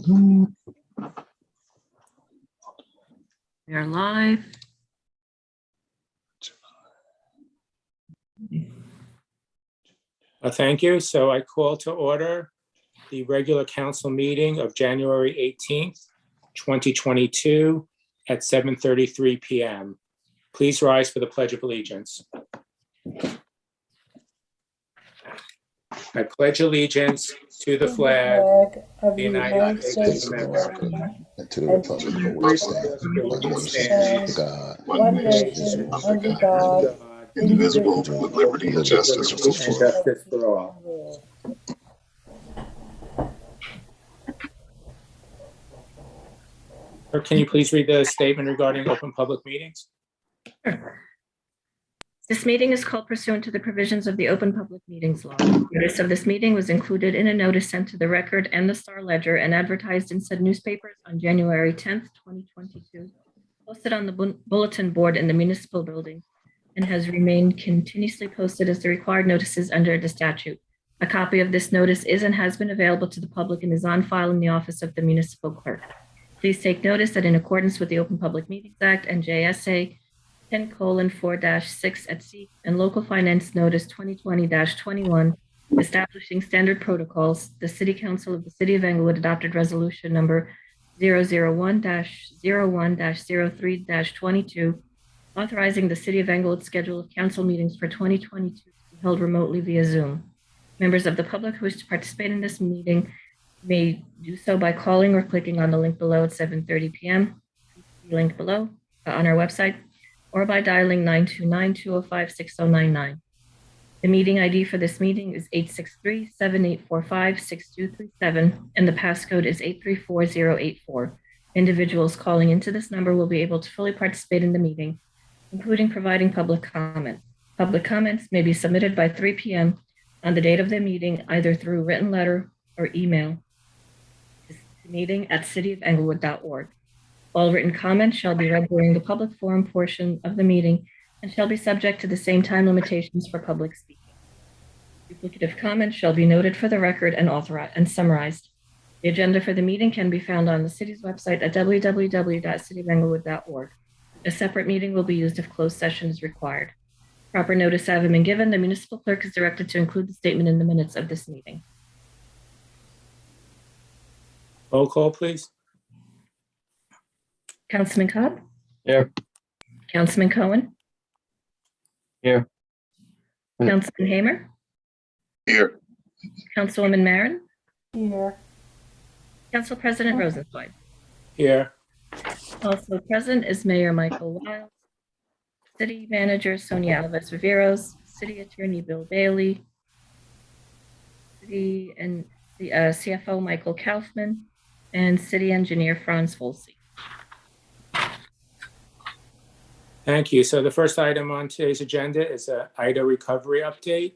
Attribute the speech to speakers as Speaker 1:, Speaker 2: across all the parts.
Speaker 1: We are live.
Speaker 2: Thank you. So I call to order the regular council meeting of January 18th, 2022 at 7:33 p.m. Please rise for the Pledge of Allegiance. I pledge allegiance to the flag of the United States of America
Speaker 3: and to the republic for which it stands, one nation, God,
Speaker 4: one nation, under God, indivisible, with liberty and justice
Speaker 2: for all. Or can you please read the statement regarding open public meetings?
Speaker 1: Sure. This meeting is called pursuant to the provisions of the Open Public Meetings Law. Notice of this meeting was included in a notice sent to the Record and the Star Ledger and advertised in said newspapers on January 10th, 2022, posted on the bulletin board in the municipal building, and has remained continuously posted as the required notices under the statute. A copy of this notice is and has been available to the public and is on file in the office of the municipal clerk. Please take notice that in accordance with the Open Public Meetings Act and JSA 10:4-6 at C and Local Finance Notice 2020-21, establishing standard protocols, the City Council of the City of Englewood adopted resolution number 001-01-03-22, authorizing the City of Englewood's schedule of council meetings for 2022 to be held remotely via Zoom. Members of the public who wish to participate in this meeting may do so by calling or clicking on the link below at 7:30 p.m. The link below on our website, or by dialing 929-205-6099. The meeting ID for this meeting is 863-7845-6237, and the passcode is 834084. Individuals calling into this number will be able to fully participate in the meeting, including providing public comment. Public comments may be submitted by 3 p.m. on the date of the meeting, either through written letter or email to meeting@cityofenglewood.org. All written comments shall be read during the public forum portion of the meeting and shall be subject to the same time limitations for public speaking. Duplicative comments shall be noted for the record and authorized and summarized. The agenda for the meeting can be found on the city's website at www.cityofenglewood.org. A separate meeting will be used if closed session is required. Proper notice having been given, the municipal clerk is directed to include the statement in the minutes of this meeting.
Speaker 2: Roll call, please.
Speaker 1: Councilman Cobb?
Speaker 5: Here.
Speaker 1: Councilman Cohen?
Speaker 5: Here.
Speaker 1: Councilman Hamer?
Speaker 4: Here.
Speaker 1: Councilwoman Marin?
Speaker 4: Here.
Speaker 1: Council President Rosenzweig.
Speaker 2: Here.
Speaker 1: Also present is Mayor Michael Wiles, City Manager Sonia Alves Riveros, City Attorney Bill Bailey, City and the CFO Michael Kaufman, and City Engineer Franz Volsey.
Speaker 2: Thank you. So the first item on today's agenda is an IDA recovery update.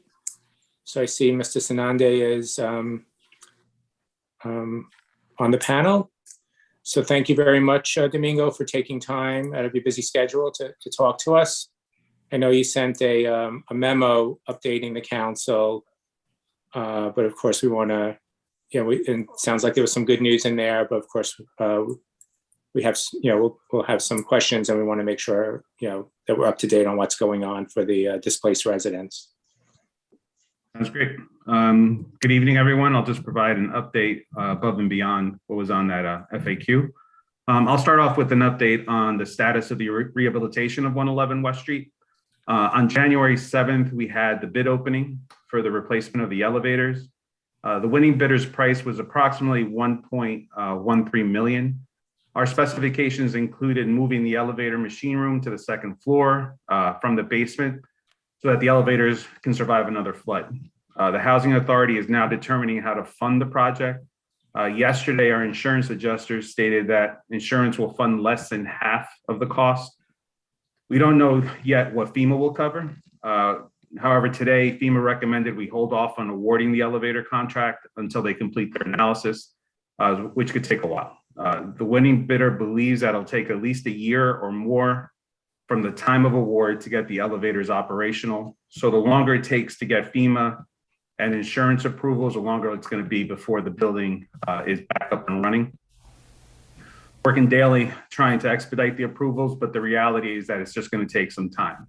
Speaker 2: So I see Mr. Sanande is on the panel. So thank you very much, Domingo, for taking time out of your busy schedule to talk to us. I know you sent a memo updating the council, but of course we want to, it sounds like there was some good news in there, but of course we have, we'll have some questions and we want to make sure, that we're up to date on what's going on for the displaced residents.
Speaker 6: That's great. Good evening, everyone. I'll just provide an update above and beyond what was on that FAQ. I'll start off with an update on the status of the rehabilitation of 111 West Street. On January 7th, we had the bid opening for the replacement of the elevators. The winning bidder's price was approximately $1.13 million. Our specifications included moving the elevator machine room to the second floor from the basement so that the elevators can survive another flood. The Housing Authority is now determining how to fund the project. Yesterday, our insurance adjusters stated that insurance will fund less than half of the cost. We don't know yet what FEMA will cover. However, today, FEMA recommended we hold off on awarding the elevator contract until they complete their analysis, which could take a while. The winning bidder believes that it'll take at least a year or more from the time of award to get the elevators operational. So the longer it takes to get FEMA and insurance approvals, the longer it's going to be before the building is back up and running. Working daily, trying to expedite the approvals, but the reality is that it's just going to take some time.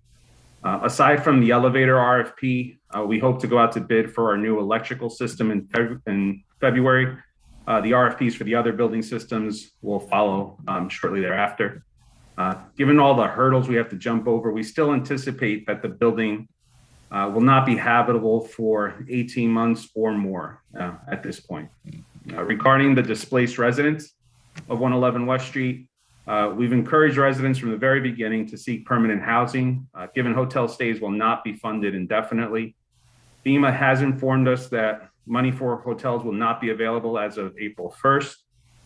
Speaker 6: Aside from the elevator RFP, we hope to go out to bid for our new electrical system in February. The RFPs for the other building systems will follow shortly thereafter. Given all the hurdles we have to jump over, we still anticipate that the building will not be habitable for 18 months or more at this point. Regarding the displaced residents of 111 West Street, we've encouraged residents from the very beginning to seek permanent housing, given hotel stays will not be funded indefinitely. FEMA has informed us that money for hotels will not be available as of April 1st.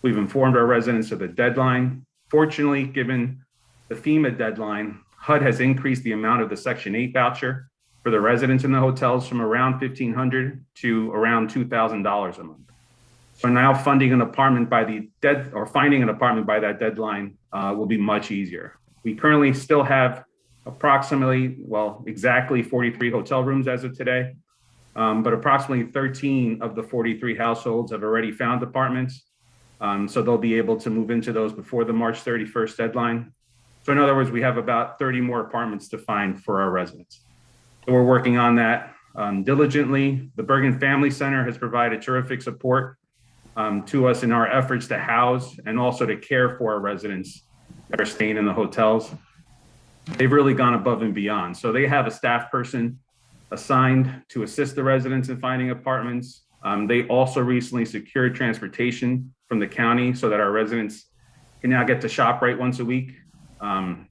Speaker 6: We've informed our residents of the deadline. Fortunately, given the FEMA deadline, HUD has increased the amount of the Section 8 voucher for the residents in the hotels from around $1,500 to around $2,000 a month. So now finding an apartment by that deadline will be much easier. We currently still have exactly 43 hotel rooms as of today, but approximately 13 of the 43 households have already found apartments. So they'll be able to move into those before the March 31st deadline. So in other words, we have about 30 more apartments to find for our residents. So we're working on that diligently. The Bergen Family Center has provided terrific support to us in our efforts to house and also to care for our residents that are staying in the hotels. They've really gone above and beyond. So they have a staff person assigned to assist the residents in finding apartments. They also recently secured transportation from the county so that our residents can now get to ShopRite once a week. When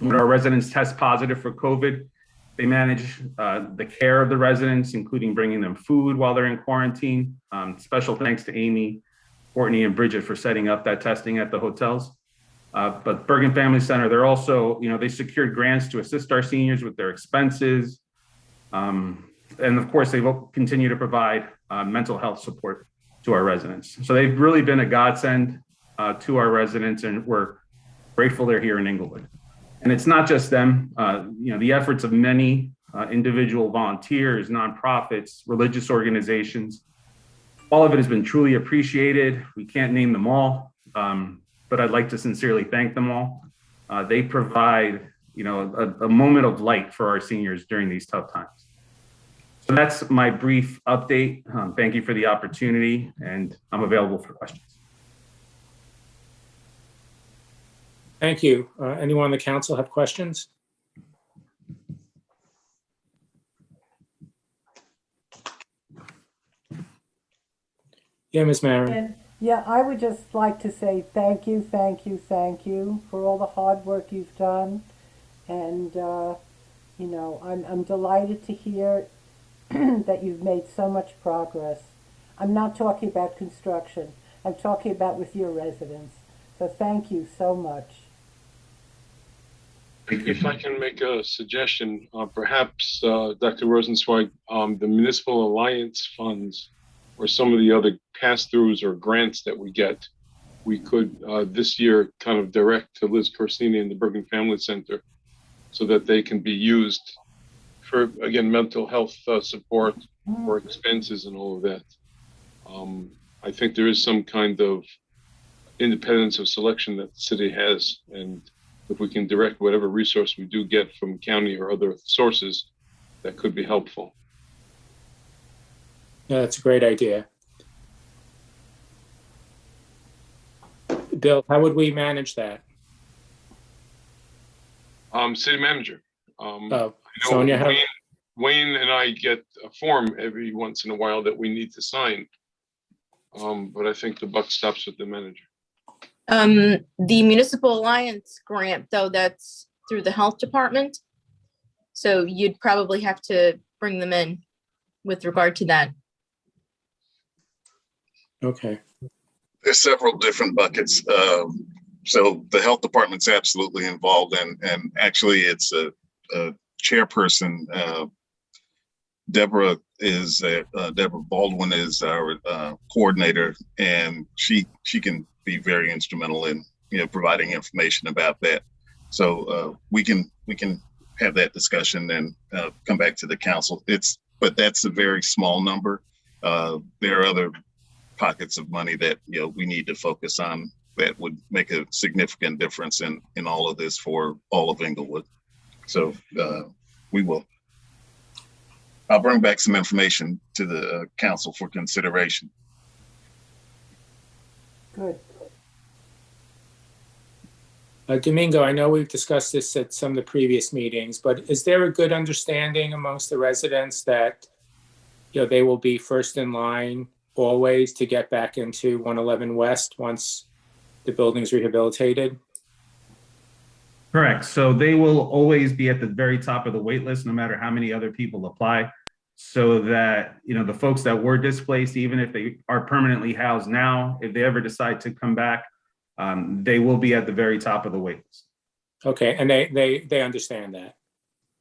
Speaker 6: our residents test positive for COVID, they manage the care of the residents, including bringing them food while they're in quarantine. Special thanks to Amy, Courtney, and Bridget for setting up that testing at the hotels. But Bergen Family Center, they're also, they secured grants to assist our seniors with their expenses. And of course, they will continue to provide mental health support to our residents. So they've really been a godsend to our residents, and we're grateful they're here in Inglewood. And it's not just them, the efforts of many individual volunteers, nonprofits, religious organizations, all of it has been truly appreciated. We can't name them all, but I'd like to sincerely thank them all. They provide, a moment of light for our seniors during these tough times. So that's my brief update. Thank you for the opportunity, and I'm available for questions.
Speaker 2: Thank you. Anyone on the council have questions? Yeah, Ms. Marin.
Speaker 4: And yeah, I would just like to say thank you for all the hard work you've done. And, I'm delighted to hear that you've made so much progress. I'm not talking about construction. I'm talking about with your residents. So thank you so much.
Speaker 7: If I can make a suggestion, perhaps Dr. Rosenzweig, the Municipal Alliance funds or some of the other pass-throughs or grants that we get, we could this year kind of direct to Liz Corsini and the Bergen Family Center so that they can be used for, again, mental health support or expenses and all of that. I think there is some kind of independence of selection that the city has, and if we can direct whatever resource we do get from county or other sources, that could be helpful.
Speaker 2: Yeah, that's a great idea. Bill, how would we manage that?
Speaker 7: City manager.
Speaker 2: Sonia,
Speaker 7: Wayne and I get a form every once in a while that we need to sign. But I think the buck stops with the manager.
Speaker 8: The Municipal Alliance grant, though, that's through the health department. So you'd probably have to bring them in with regard to that.
Speaker 2: okay.
Speaker 3: There's several different buckets. So the health department's absolutely involved, and actually it's a chairperson. Deborah Baldwin is our coordinator, and she can be very instrumental in providing information about that. So we can have that discussion and come back to the council. It's but that's a very small number. There are other pockets of money that, we need to focus on that would make a significant difference in all of this for all of Inglewood. So I'll bring back some information to the council for consideration.
Speaker 4: Good.
Speaker 2: Domingo, I know we've discussed this at some of the previous meetings, but is there a good understanding amongst the residents that, they will be first in line always to get back into 111 West once the building's rehabilitated?
Speaker 6: Correct. So they will always be at the very top of the wait list, no matter how many other people apply. So that, the folks that were displaced, even if they are permanently housed now, if they ever decide to come back, they will be at the very top of the wait list.
Speaker 2: Okay, and they understand that?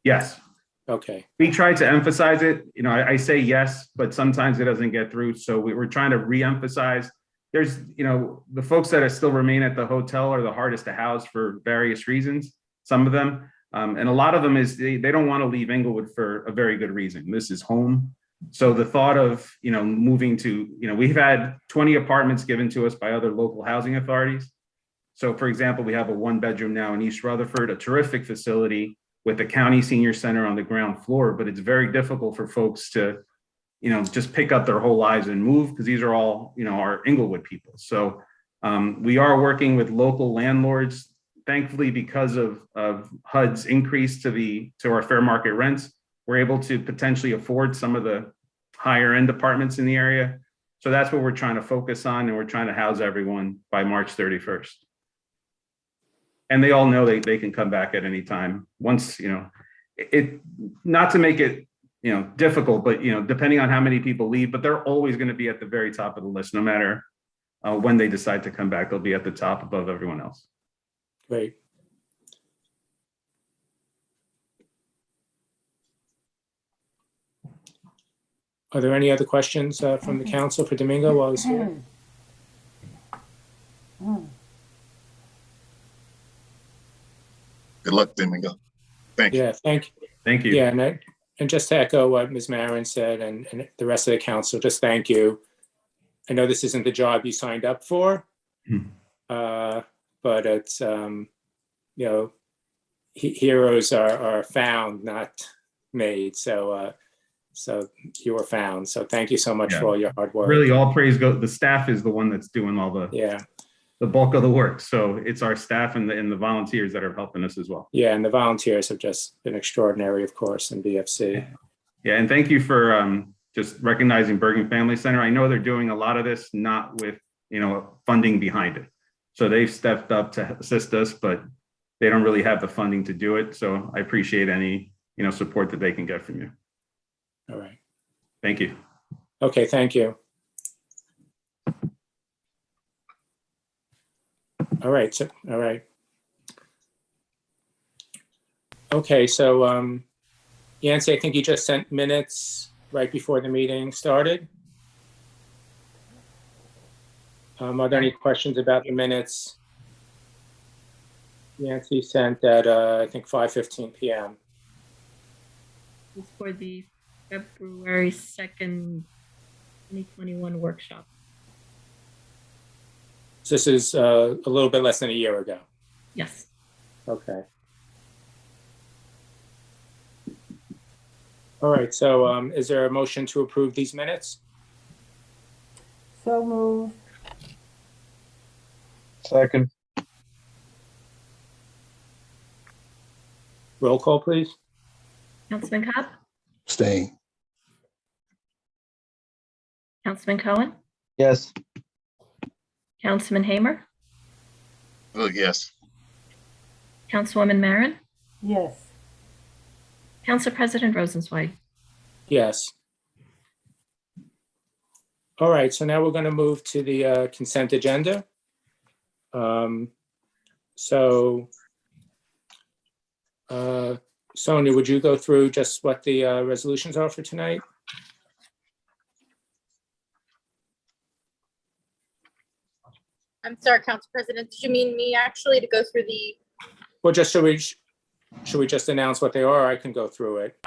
Speaker 6: Yes.
Speaker 2: Okay.
Speaker 6: We try to emphasize it. I say yes, but sometimes it doesn't get through. So we're trying to re-emphasize. There's, the folks that still remain at the hotel are the hardest to house for various reasons, some of them. And a lot of them is they don't want to leave Inglewood for a very good reason. This is home. So the thought of, moving to, we've had 20 apartments given to us by other local housing authorities. So for example, we have a 1-bedroom now in East Rutherford, a terrific facility with the county senior center on the ground floor, but it's very difficult for folks to, just pick up their whole lives and move, because these are all, our Inglewood people. So we are working with local landlords. Thankfully, because of HUD's increase to our fair market rents, we're able to potentially afford some of the higher end apartments in the area. So that's what we're trying to focus on, and we're trying to house everyone by March 31st. And they all know they can come back at any time. Once, it not to make it, difficult, but, depending on how many people leave, but they're always going to be at the very top of the list, no matter when they decide to come back, they'll be at the top above everyone else.
Speaker 2: Great. Are there any other questions from the council for Domingo while he's here?
Speaker 3: Good luck, Domingo. Thank you.
Speaker 2: Yeah, thank
Speaker 6: Thank you.
Speaker 2: Yeah, and just to echo what Ms. Marin said and the rest of the council, just thank you. I know this isn't the job you signed up for, but it's, heroes are found, not made. So you were found. So thank you so much for all your hard work.
Speaker 6: Really, all praise goes. The staff is the one that's doing all the bulk of the work. So it's our staff and the volunteers that are helping us as well.
Speaker 2: Yeah, and the volunteers have just been extraordinary, of course, in BFC.
Speaker 6: Yeah, and thank you for just recognizing Bergen Family Center. I know they're doing a lot of this, not with, funding behind it. So they've stepped up to assist us, but they don't really have the funding to do it. So I appreciate any, support that they can get from you.
Speaker 2: All right.
Speaker 6: Thank you.
Speaker 2: Okay, thank you. All right. Okay, so Yancy, I think you just sent minutes right before the meeting started. Are there any questions about the minutes? Yancy sent at I think 5:15 p.m.
Speaker 1: It's for the February 2nd, 2021 workshop.
Speaker 2: So this is a little bit less than a year ago.
Speaker 1: Yes.
Speaker 2: Okay. All right, so is there a motion to approve these minutes?
Speaker 4: So moved.
Speaker 5: Second.
Speaker 2: Roll call, please.
Speaker 1: Councilman Cobb?
Speaker 9: Staying.
Speaker 1: Councilman Cohen?
Speaker 5: Yes.
Speaker 1: Councilman Hamer?
Speaker 3: Oh, yes.
Speaker 1: Councilwoman Marin?
Speaker 4: Yes.
Speaker 1: Council President Rosenzweig?
Speaker 2: Yes. All right, so now we're going to move to the consent agenda. Sonia, would you go through just what the resolutions are for tonight?
Speaker 8: I'm sorry, Council President, did you mean me actually to go through the,
Speaker 2: Well, just should we just announce what they are? I can go through it.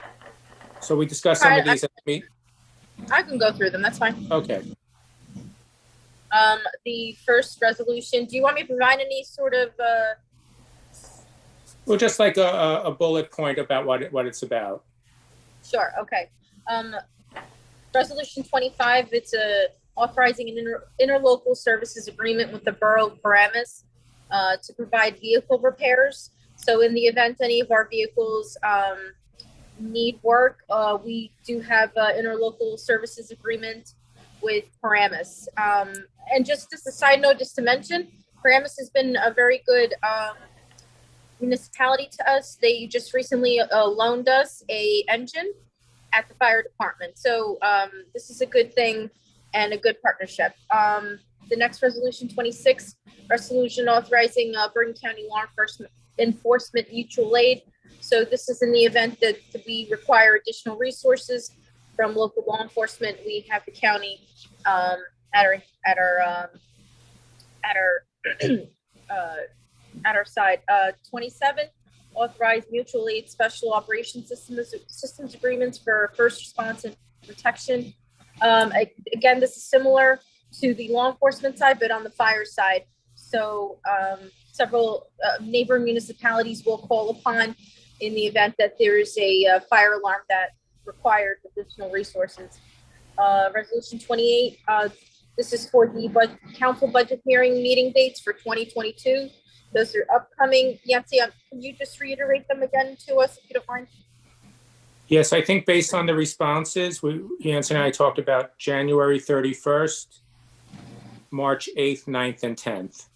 Speaker 2: So we discussed some of
Speaker 8: Alright,
Speaker 2: these at the meet.
Speaker 8: I can go through them, that's fine.
Speaker 2: Okay.
Speaker 8: The first resolution, do you want me to provide any sort of,
Speaker 2: Well, just like a bullet point about what it's about.
Speaker 8: sure, okay. Resolution 25, it's authorizing an interlocal services agreement with the Borough of Paramus to provide vehicle repairs. So in the event any of our vehicles need work, we do have an interlocal services agreement with Paramus. And just as a side note, just to mention, Paramus has been a very good municipality to us. They just recently loaned us a engine at the fire department. So this is a good thing and a good partnership. The next resolution, 26, resolution authorizing Bergen County Law Enforcement mutual aid. So this is in the event that we require additional resources from local law enforcement. We have the county at our side. 27, authorize mutual aid special operations systems agreements for first response and protection. Again, this is similar to the law enforcement side, but on the fire side. So several neighboring municipalities will call upon in the event that there is a fire alarm that requires additional resources. Resolution 28, this is for the council budget hearing meeting dates for 2022. Those are upcoming. Yancy, can you just reiterate them again to us if you don't mind?
Speaker 2: Yes, I think based on the responses, Yancy and I talked about January 31st, March 8th, 9th, and 10th.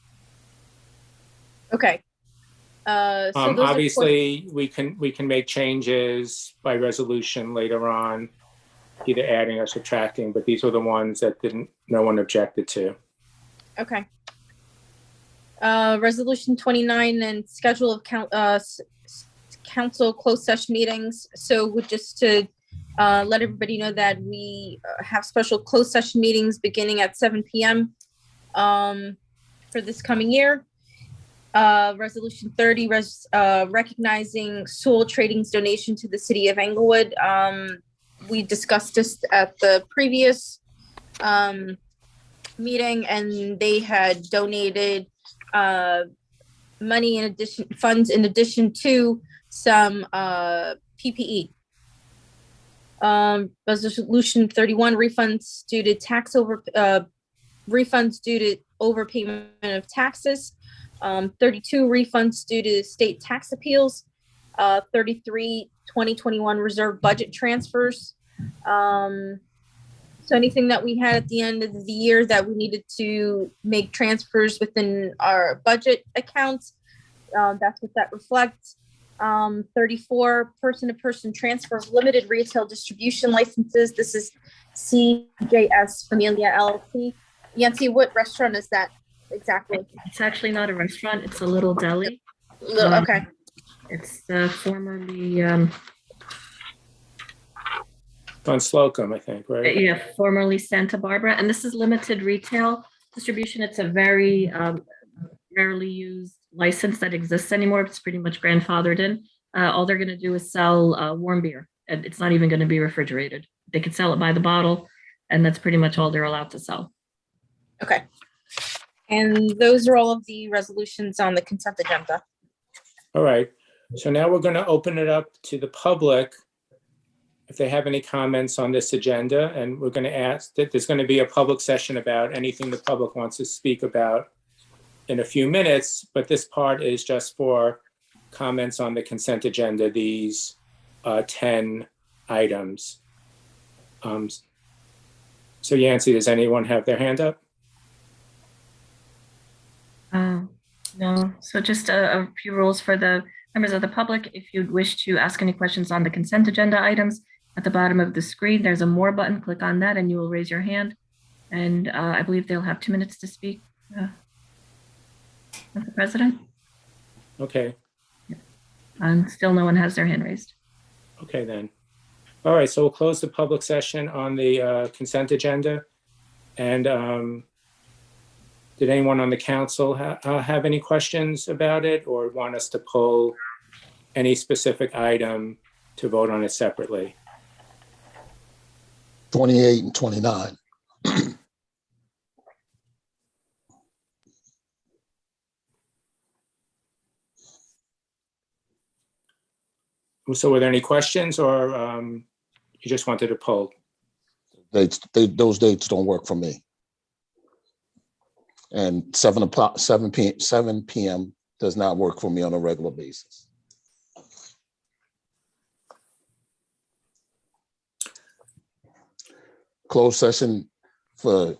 Speaker 8: Okay. So those are
Speaker 2: Obviously, we can make changes by resolution later on, either adding or subtracting, but these are the ones that no one objected to.
Speaker 8: okay. Resolution 29 and schedule of council closed session meetings. So just to let everybody know that we have special closed session meetings beginning at 7 p.m. For this coming year. Resolution 30, recognizing Sewell Trading's donation to the city of Englewood. We discussed this at the previous meeting, and they had donated funds in addition to some PPE. Resolution 31, refunds due to overpayment of taxes. 32, refunds due to state tax appeals. 33, 2021 reserve budget transfers. So anything that we had at the end of the year that we needed to make transfers within our budget accounts, that's what that reflects. 34, person-to-person transfer of limited retail distribution licenses. This is CJS Familia LLC. Yancy, what restaurant is that exactly?
Speaker 1: It's actually not a restaurant. It's a little deli.
Speaker 8: Okay.
Speaker 1: It's formerly,
Speaker 2: On Slocum, I think, right?
Speaker 1: yeah, formerly Santa Barbara. And this is limited retail distribution. It's a very rarely used license that exists anymore. It's pretty much grandfathered in. All they're going to do is sell warm beer. And it's not even going to be refrigerated. They could sell it by the bottle, and that's pretty much all they're allowed to sell.
Speaker 8: Okay. And those are all of the resolutions on the consent agenda.
Speaker 2: All right. So now we're going to open it up to the public if they have any comments on this agenda. And we're going to ask that there's going to be a public session about anything the public wants to speak about in a few minutes. But this part is just for comments on the consent agenda, these 10 items. So Yancy, does anyone have their hand up?
Speaker 1: No. So just a few rules for the members of the public. If you'd wish to ask any questions on the consent agenda items, at the bottom of the screen, there's a more button. Click on that and you will raise your hand. And I believe they'll have 2 minutes to speak. With the president.
Speaker 2: Okay.
Speaker 1: And still no one has their hand raised.
Speaker 2: Okay, then. All right, so we'll close the public session on the consent agenda. And did anyone on the council have any questions about it or want us to pull any specific item to vote on it separately?
Speaker 9: 28 and 29.
Speaker 2: So were there any questions, or you just wanted to poll?
Speaker 9: Those dates don't work for me. And 7 p.m. does not work for me on a regular basis. Closed session for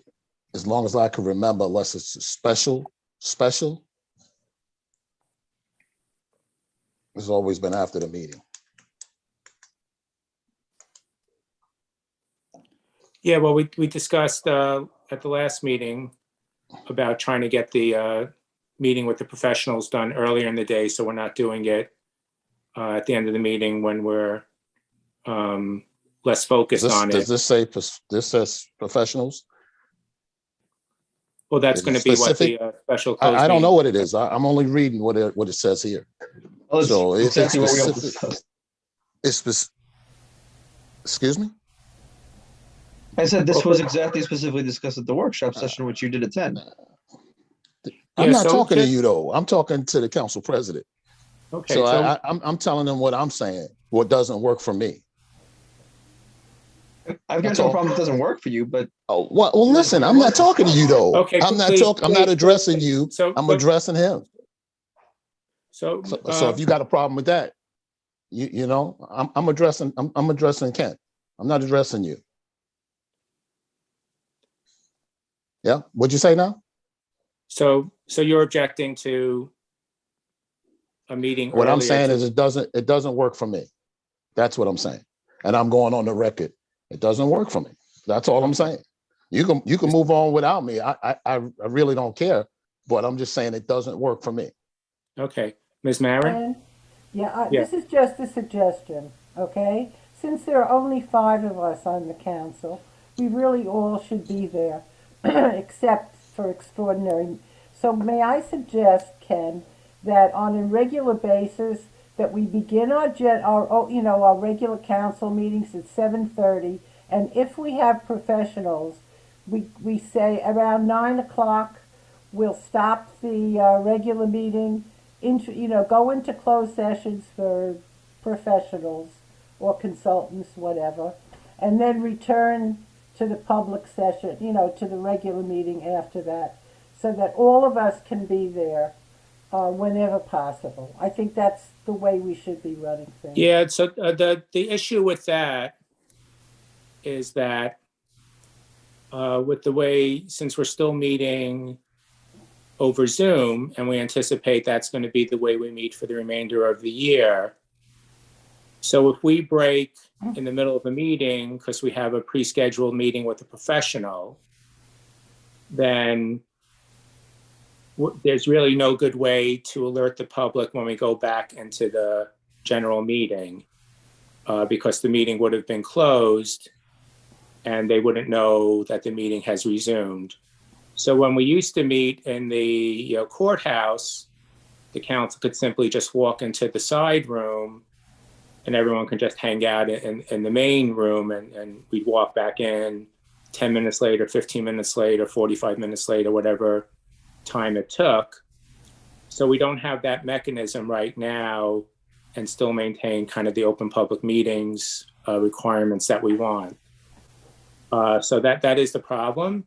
Speaker 9: as long as I can remember, unless it's special, it's always been after the meeting.
Speaker 2: Yeah, well, we discussed at the last meeting about trying to get the meeting with the professionals done earlier in the day, so we're not doing it at the end of the meeting when we're less focused on it.
Speaker 9: Does this say, this says professionals?
Speaker 2: Well, that's
Speaker 9: Is it
Speaker 2: going to be what
Speaker 9: specific?
Speaker 2: the special closed
Speaker 9: I don't
Speaker 2: meeting-
Speaker 9: know what it is. I'm only reading what it says here.
Speaker 5: Well, it's
Speaker 9: So it's
Speaker 5: exactly what we all
Speaker 9: specific.
Speaker 5: discussed.
Speaker 9: Excuse me?
Speaker 5: I said this was exactly specifically discussed at the workshop session, which you did attend.
Speaker 9: I'm
Speaker 2: Yeah,
Speaker 9: not
Speaker 2: so
Speaker 9: talking to
Speaker 2: just-
Speaker 9: you though. I'm talking to the council president.
Speaker 2: Okay,
Speaker 9: So
Speaker 2: so
Speaker 9: I'm telling them what I'm saying, what doesn't work for me.
Speaker 5: I've got
Speaker 9: That's
Speaker 5: no
Speaker 9: all.
Speaker 5: problem if it doesn't work for you, but
Speaker 9: Oh, well, listen, I'm not talking to you though.
Speaker 2: Okay,
Speaker 9: I'm not
Speaker 2: please,
Speaker 9: talking, I'm not
Speaker 2: please,
Speaker 9: addressing
Speaker 2: please.
Speaker 9: you.
Speaker 2: So-
Speaker 9: I'm
Speaker 2: so-
Speaker 9: addressing him.
Speaker 2: so
Speaker 9: So if you got a problem with that, you know, I'm addressing Kent. I'm not addressing you. Yeah, what'd you say now?
Speaker 2: so you're objecting to a meeting
Speaker 9: What I'm
Speaker 2: earlier
Speaker 9: saying
Speaker 2: to-
Speaker 9: is it doesn't work for me. That's what I'm saying. And I'm going on the record. It doesn't work for me. That's all I'm saying. You can move on without me. I really don't care, but I'm just saying it doesn't work for me.
Speaker 2: Okay, Ms. Marin?
Speaker 4: And, yeah,
Speaker 2: Yeah.
Speaker 4: this is just a suggestion, okay? Since there are only 5 of us on the council, we really all should be there, except for extraordinary. So may I suggest, Ken, that on a regular basis, that we begin our regular council meetings at 7:30, and if we have professionals, we say around 9 o'clock, we'll stop the regular meeting, go into closed sessions for professionals or consultants, whatever, and then return to the public session, to the regular meeting after that, so that all of us can be there whenever possible. I think that's the way we should be running things.
Speaker 2: Yeah, so the issue with that is that with the way, since we're still meeting over Zoom, and we anticipate that's going to be the way we meet for the remainder of the year. So if we break in the middle of a meeting because we have a pre-scheduled meeting with a professional, then there's really no good way to alert the public when we go back into the general meeting because the meeting would have been closed and they wouldn't know that the meeting has resumed. So when we used to meet in the courthouse, the council could simply just walk into the side room and everyone could just hang out in the main room and we'd walk back in 10 minutes later, 15 minutes later, 45 minutes later, whatever time it took. So we don't have that mechanism right now and still maintain kind of the open public meetings requirements that we want. So that is the problem.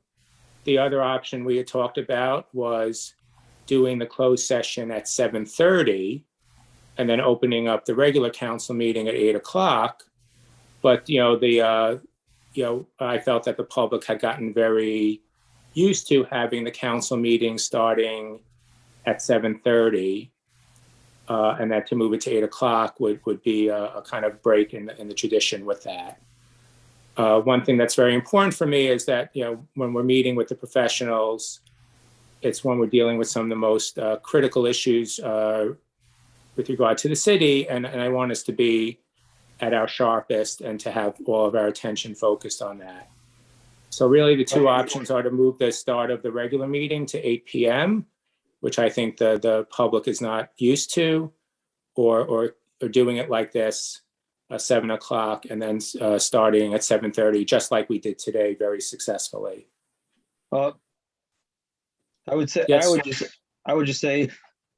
Speaker 2: The other option we had talked about was doing the closed session at 7:30 and then opening up the regular council meeting at 8 o'clock. But, I felt that the public had gotten very used to having the council meeting starting at 7:30 and that to move it to 8 o'clock would be a kind of break in the tradition with that. One thing that's very important for me is that, when we're meeting with the professionals, it's when we're dealing with some of the most critical issues with regard to the city. And I want us to be at our sharpest and to have all of our attention focused on that. So really the two options are to move the start of the regular meeting to 8 p.m., which I think the public is not used to, or doing it like this 7 o'clock, and then starting at 7:30, just like we did today, very successfully.
Speaker 5: I would say,
Speaker 2: Yes.
Speaker 5: I would just say,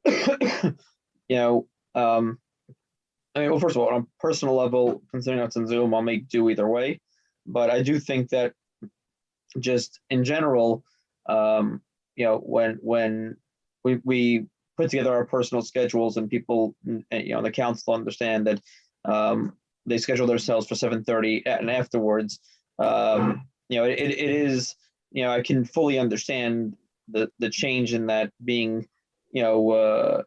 Speaker 5: I mean, well, first of all, on a personal level, considering it's on Zoom, I'll make do either way. But I do think that just in general, when we put together our personal schedules and people, the council understand that they schedule themselves for 7:30 and afterwards, it is, I can fully understand the change in that being an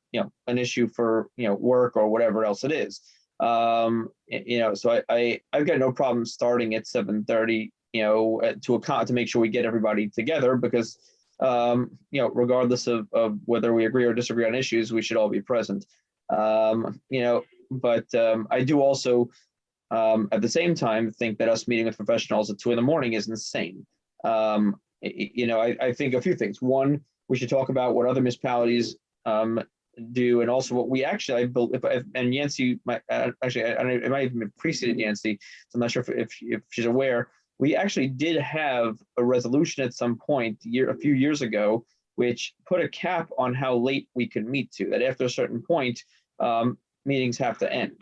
Speaker 5: issue for work or whatever else it is. So I've got no problem starting at 7:30 to make sure we get everybody together, because regardless of whether we agree or disagree on issues, we should all be present. But I do also at the same time think that us meeting with professionals at 2 a.m. is insane. I think a few things. One, we should talk about what other municipalities do, and also what we actually, and Yancy might it might even preceded Yancy, so I'm not sure if she's aware. We actually did have a resolution at some point a few years ago, which put a cap on how late we could meet to. That after a certain point, meetings have to end,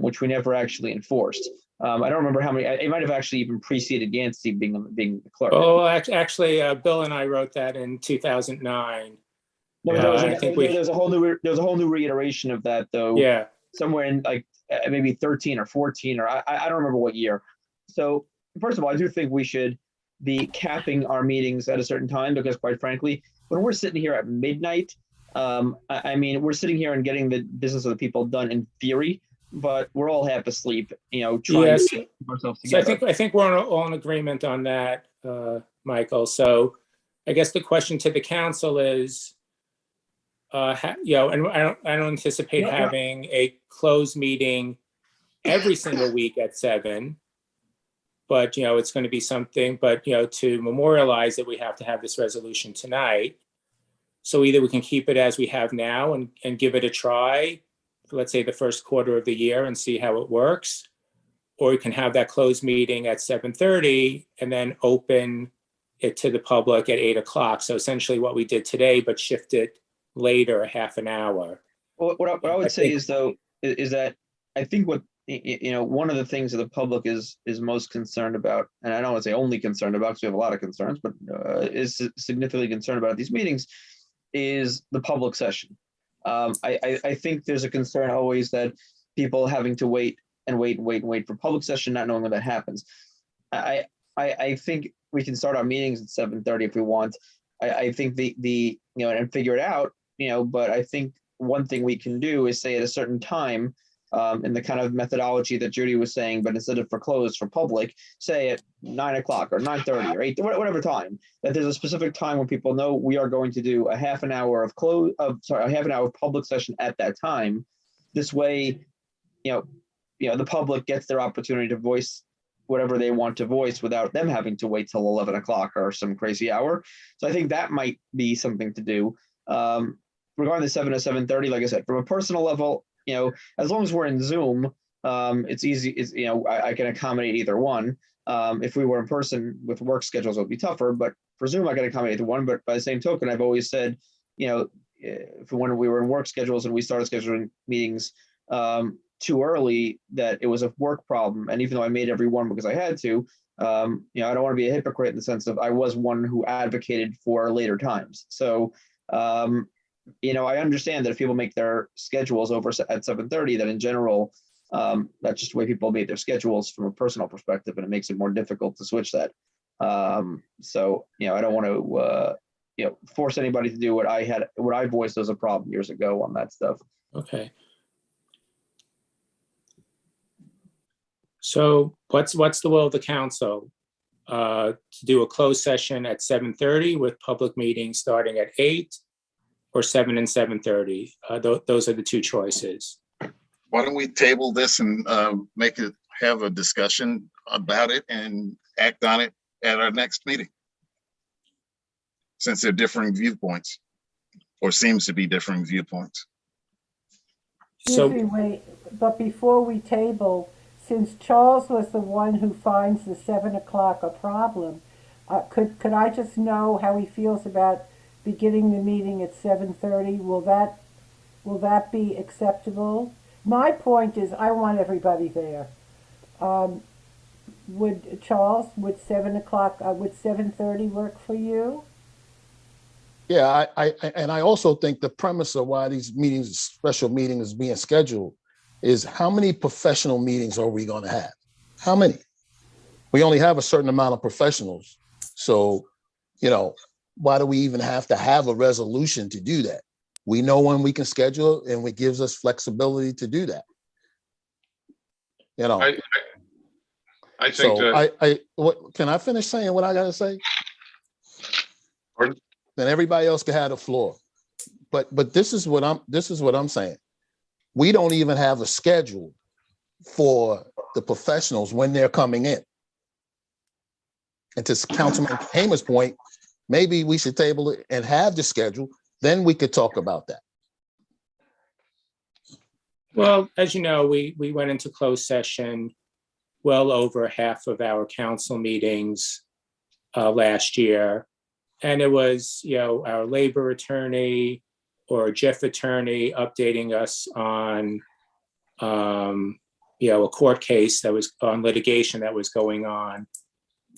Speaker 5: which we never actually enforced. I don't remember how many. It might have actually even preceded Yancy being the clerk.
Speaker 2: Oh, actually, Bill and I wrote that in 2009.
Speaker 5: No,
Speaker 2: I think
Speaker 5: there's a whole new reiteration of that, though.
Speaker 2: Yeah.
Speaker 5: Somewhere in like maybe 13 or 14, or I don't remember what year. So first of all, I do think we should be capping our meetings at a certain time, because quite frankly, when we're sitting here at midnight, I mean, we're sitting here and getting the business of the people done in theory, but we're all half asleep, trying to keep ourselves together.
Speaker 2: So I think we're all in agreement on that, Michael. So I guess the question to the council is, and I don't anticipate having a closed meeting every single week at 7, but it's going to be something. But to memorialize that, we have to have this resolution tonight. So either we can keep it as we have now and give it a try for, let's say, the first quarter of the year and see how it works, or we can have that closed meeting at 7:30 and then open it to the public at 8 o'clock. So essentially what we did today, but shift it later a half an hour.
Speaker 5: Well, what I would say is that I think what one of the things that the public is most concerned about, and I don't want to say only concerned about, because we have a lot of concerns, but is significantly concerned about at these meetings, is the public session. I think there's a concern always that people having to wait for public session, not knowing when that happens. I think we can start our meetings at 7:30 if we want. I think and figure it out. But I think one thing we can do is say at a certain time, in the kind of methodology that Judy was saying, but instead of for closed for public, say at 9 o'clock or 9:30 or 8, whatever time, that there's a specific time when people know we are going to do a half an hour of public session at that time. This way, the public gets their opportunity to voice whatever they want to voice without them having to wait till 11 o'clock or some crazy hour. So I think that might be something to do. Regarding the 7 to 7:30, like I said, from a personal level, as long as we're in Zoom, it's easy. I can accommodate either one. If we were in person with work schedules, it would be tougher. But for Zoom, I can accommodate either one. But by the same token, I've always said, when we were in work schedules and we started scheduling meetings too early, that it was a work problem. And even though I made every one because I had to, I don't want to be a hypocrite in the sense of I was one who advocated for later times. So, I understand that if people make their schedules over at 7:30, that in general, that's just the way people made their schedules from a personal perspective, and it makes it more difficult to switch that. So, I don't want to, force anybody to do what I voiced as a problem years ago on that stuff.
Speaker 2: Okay. So what's the will of the council? To do a closed session at 7:30 with public meetings starting at 8, or 7 and 7:30? Those are the two choices.
Speaker 3: Why don't we table this and have a discussion about it and act on it at our next meeting? Since they're differing viewpoints, or seems to be differing viewpoints.
Speaker 2: So,
Speaker 4: Excuse me, wait, but before we table, since Charles was the one who finds the 7 o'clock a problem, could I just know how he feels about beginning the meeting at 7:30? Will that be acceptable? My point is, I want everybody there. Would Charles, would 7 o'clock, would 7:30 work for you?
Speaker 9: Yeah, and I also think the premise of why these meetings, special meetings, is being scheduled is how many professional meetings are we going to have? How many? We only have a certain amount of professionals. So, why do we even have to have a resolution to do that? We know when we can schedule, and it gives us flexibility to do that.
Speaker 7: I think
Speaker 9: So
Speaker 7: that.
Speaker 9: what can I finish saying what I got to say?
Speaker 7: Pardon?
Speaker 9: Then everybody else can have the floor. But this is what I'm saying. We don't even have a schedule for the professionals when they're coming in. And to Councilman Hamer's point, maybe we should table it and have the schedule. Then we could talk about that.
Speaker 2: Well, as you know, we went into closed session well over half of our council meetings last year. And it was, our labor attorney or JIF attorney updating us on, a court case that was on litigation that was going on.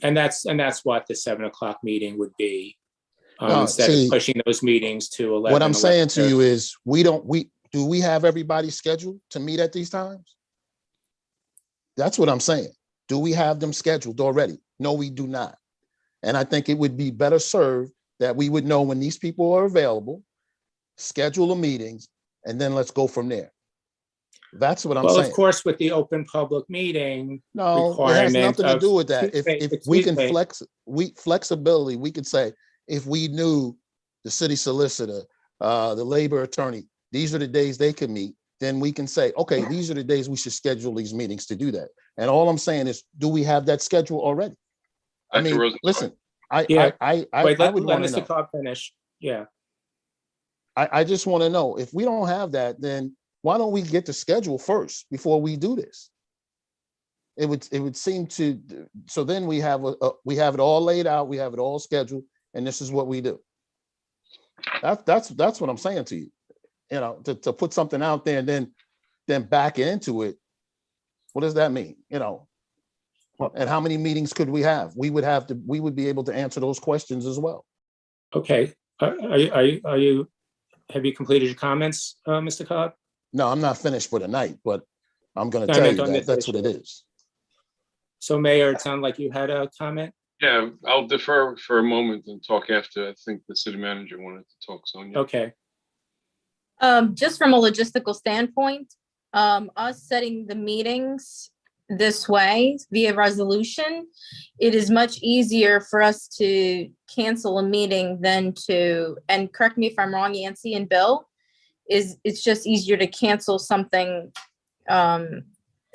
Speaker 2: And that's what the 7 o'clock meeting would be. Instead of pushing those meetings to 11.
Speaker 9: What I'm saying to you is do we have everybody scheduled to meet at these times? That's what I'm saying. Do we have them scheduled already? No, we do not. And I think it would be better served that we would know when these people are available, schedule the meetings, and then let's go from there. That's what I'm saying.
Speaker 2: Well, of course, with the open public meeting
Speaker 9: No, it has nothing to do with that. If we can
Speaker 2: me.
Speaker 9: Flexibility, we could say, if we knew the city solicitor, the labor attorney, these are the days they can meet, then we can say, okay, these are the days we should schedule these meetings to do that. And all I'm saying is, do we have that schedule already? I mean, listen, I would want to know.
Speaker 2: Mr. Cobb finish. Yeah.
Speaker 9: I just want to know, if we don't have that, then why don't we get the schedule first before we do this? It would seem to, so then we have it all laid out, we have it all scheduled, and this is what we do. That's what I'm saying to you. To put something out there and then back into it. What does that mean? And how many meetings could we have? We would be able to answer those questions as well.
Speaker 2: Okay. Have you completed your comments, Mr. Cobb?
Speaker 9: No, I'm not finished for the night, but I'm going to tell you that's what it is.
Speaker 2: So, Mayor, it sounded like you had a comment.
Speaker 7: Yeah, I'll defer for a moment and talk after. I think the city manager wanted to talk, Sonia.
Speaker 2: Okay.
Speaker 8: Just from a logistical standpoint, us setting the meetings this way via resolution, it is much easier for us to cancel a meeting than to, and correct me if I'm wrong, Yancy and Bill, it's just easier to cancel something than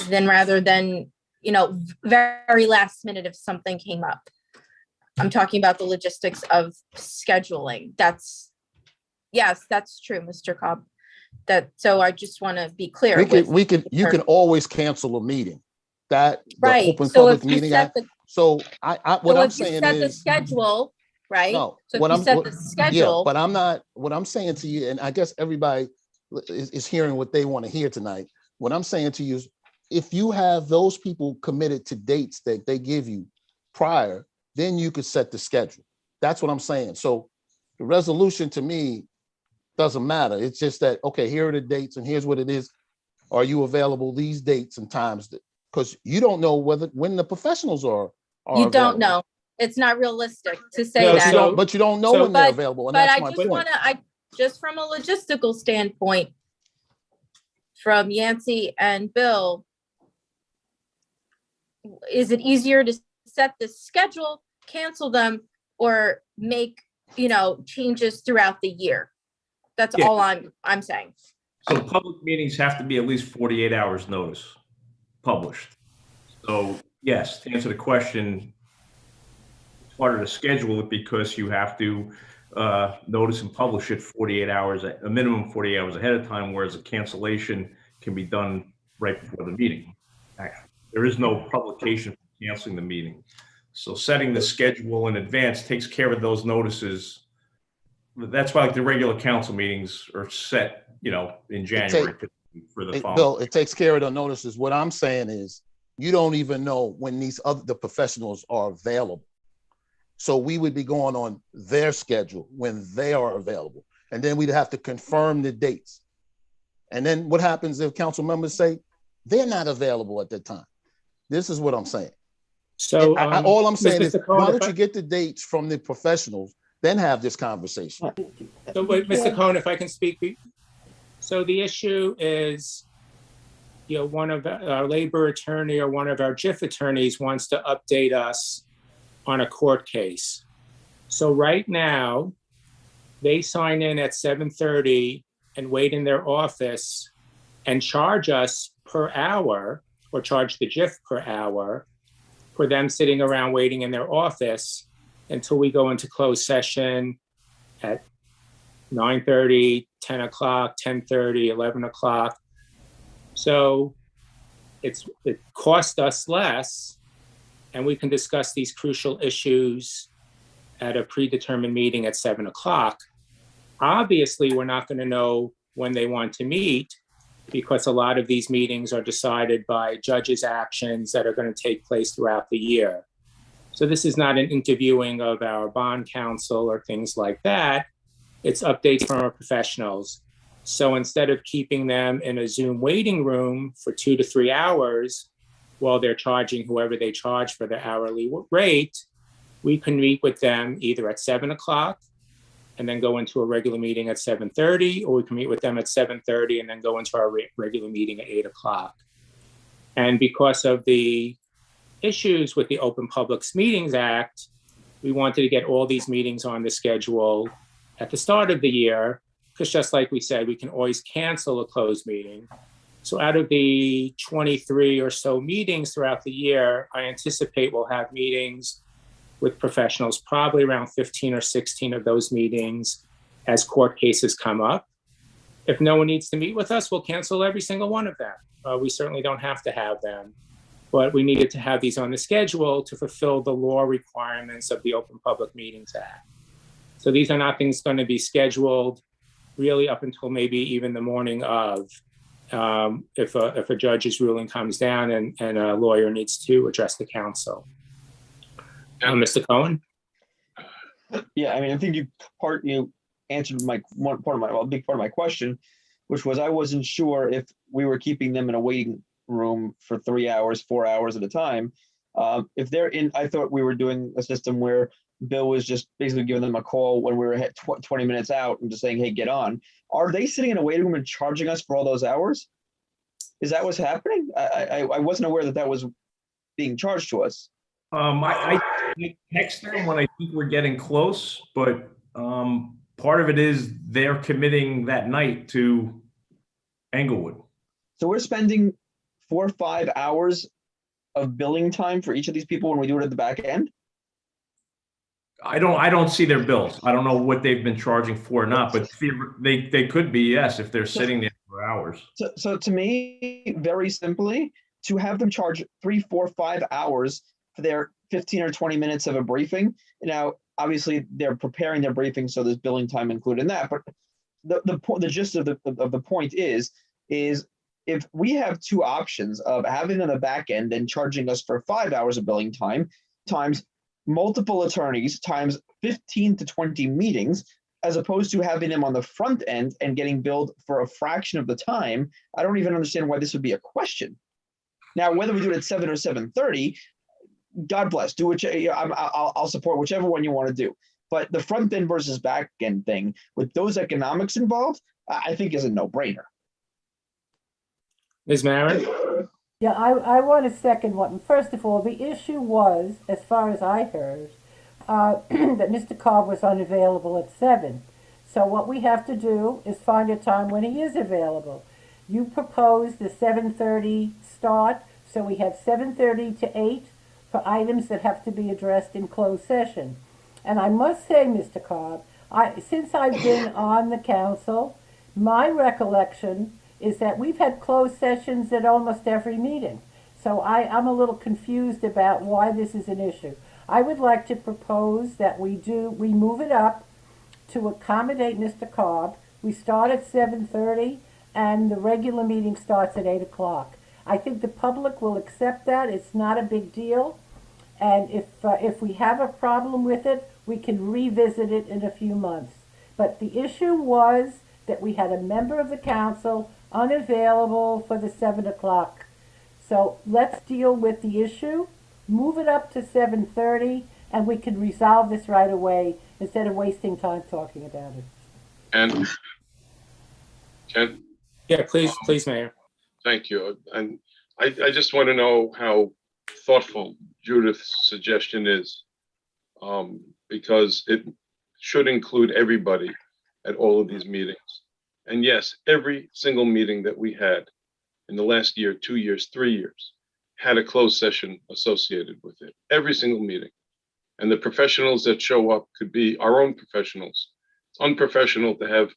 Speaker 8: rather than, very last minute if something came up. I'm talking about the logistics of scheduling. Yes, that's true, Mr. Cobb. So I just want to be clear.
Speaker 9: You can always cancel a meeting.
Speaker 8: Right.
Speaker 9: Open
Speaker 8: So
Speaker 9: public
Speaker 8: if you
Speaker 9: meeting
Speaker 8: set
Speaker 9: act. What I'm saying
Speaker 8: set the
Speaker 9: is
Speaker 8: schedule, right?
Speaker 9: No.
Speaker 8: So if you set the schedule.
Speaker 9: Yeah, but I'm not. What I'm saying to you, and I guess everybody is hearing what they want to hear tonight. What I'm saying to you is, if you have those people committed to dates that they give you prior, then you could set the schedule. That's what I'm saying. So the resolution to me doesn't matter. It's just that, okay, here are the dates and here's what it is. Are you available these dates and times? Because you don't know when the professionals are
Speaker 8: You don't
Speaker 9: available.
Speaker 8: know. It's not realistic to say that.
Speaker 9: But you don't know when they're available. And
Speaker 8: but
Speaker 9: that's
Speaker 8: I
Speaker 9: my
Speaker 8: just
Speaker 9: point.
Speaker 8: just from a logistical standpoint, from Yancy and Bill, is it easier to set the schedule, cancel them, or make, changes throughout the year? That's all I'm saying.
Speaker 10: So public meetings have to be at least 48 hours notice published. So yes, to answer the question, it's harder to schedule it because you have to notice and publish it 48 hours, a minimum 48 hours ahead of time, whereas a cancellation can be done right before the meeting, actually. There is no publication for canceling the meeting. So setting the schedule in advance takes care of those notices. That's why like the regular council meetings are set, in January for the following.
Speaker 9: Bill, it takes care of the notices. What I'm saying is you don't even know when the professionals are available. So we would be going on their schedule when they are available. And then we'd have to confirm the dates. And then what happens if council members say they're not available at that time? This is what I'm saying.
Speaker 2: So
Speaker 9: all I'm saying
Speaker 2: Mr.
Speaker 9: is,
Speaker 2: Cohen,
Speaker 9: why don't you get the dates from the professionals, then have this conversation?
Speaker 2: So wait, Mr. Cohen, if I can speak. So the issue is, one of our labor attorney or one of our JIF attorneys wants to update us on a court case. So right now, they sign in at 7:30 and wait in their office and charge us per hour, or charge the JIF per hour, for them sitting around waiting in their office until we go into closed session at 9:30, 10 o'clock, 10:30, 11 o'clock. So it cost us less, and we can discuss these crucial issues at a predetermined meeting at 7 o'clock. Obviously, we're not going to know when they want to meet, because a lot of these meetings are decided by judges' actions that are going to take place throughout the year. So this is not an interviewing of our bond counsel or things like that. It's updates from our professionals. So instead of keeping them in a Zoom waiting room for 2 to 3 hours while they're charging whoever they charge for their hourly rate, we can meet with them either at 7 o'clock and then go into a regular meeting at 7:30, or we can meet with them at 7:30 and then go into our regular meeting at 8 o'clock. And because of the issues with the Open Publics Meetings Act, we wanted to get all these meetings on the schedule at the start of the year, because just like we said, we can always cancel a closed meeting. So out of the 23 or so meetings throughout the year, I anticipate we'll have meetings with professionals, probably around 15 or 16 of those meetings as court cases come up. If no one needs to meet with us, we'll cancel every single one of them. We certainly don't have to have them, but we needed to have these on the schedule to fulfill the law requirements of the Open Public Meetings Act. So these are not things going to be scheduled really up until maybe even the morning of, if a judge's ruling comes down and a lawyer needs to address the council. Mr. Cohen?
Speaker 5: Yeah, I think you answered a big part of my question, which was I wasn't sure if we were keeping them in a waiting room for 3 hours, 4 hours at a time. If they're in, I thought we were doing a system where Bill was just basically giving them a call when we were 20 minutes out and just saying, hey, get on. Are they sitting in a waiting room and charging us for all those hours? Is that what's happening? I wasn't aware that was being charged to us.
Speaker 10: I text them when I think we're getting close, but part of it is they're committing that night to Englewood.
Speaker 5: So we're spending 4 or 5 hours of billing time for each of these people when we do it at the back end?
Speaker 10: I don't see their bills. I don't know what they've been charging for or not, but they could be, yes, if they're sitting there for hours.
Speaker 5: So to me, very simply, to have them charge 3, 4, 5 hours for their 15 or 20 minutes of a briefing. Now, obviously, they're preparing their briefing, so there's billing time included in that. But the gist of the point is if we have two options of having them on the back end and charging us for 5 hours of billing time times multiple attorneys times 15 to 20 meetings, as opposed to having them on the front end and getting billed for a fraction of the time, I don't even understand why this would be a question. Now, whether we do it at 7 or 7:30, God bless. Do what I'll support whichever one you want to do. But the front end versus back end thing with those economics involved, I think is a no-brainer.
Speaker 2: Ms. Marin?
Speaker 4: Yeah, I want to second one. First of all, the issue was, as far as I heard, that Mr. Cobb was unavailable at 7. So what we have to do is find a time when he is available. You proposed the 7:30 start, so we have 7:30 to 8 for items that have to be addressed in closed session. And I must say, Mr. Cobb, since I've been on the council, my recollection is that we've had closed sessions at almost every meeting. So I'm a little confused about why this is an issue. I would like to propose that we move it up to accommodate Mr. Cobb. We start at 7:30 and the regular meeting starts at 8 o'clock. I think the public will accept that. It's not a big deal. And if we have a problem with it, we can revisit it in a few months. But the issue was that we had a member of the council unavailable for the 7 o'clock. So let's deal with the issue, move it up to 7:30, and we can resolve this right away instead of wasting time talking about it.
Speaker 7: And Ken,
Speaker 2: Yeah, please, Mayor.
Speaker 7: thank you. And I just want to know how thoughtful Judith's suggestion is, because it should include everybody at all of these meetings. And yes, every single meeting that we had in the last year, 2 years, 3 years, had a closed session associated with it. Every single meeting. And the professionals that show up could be our own professionals. It's unprofessional to have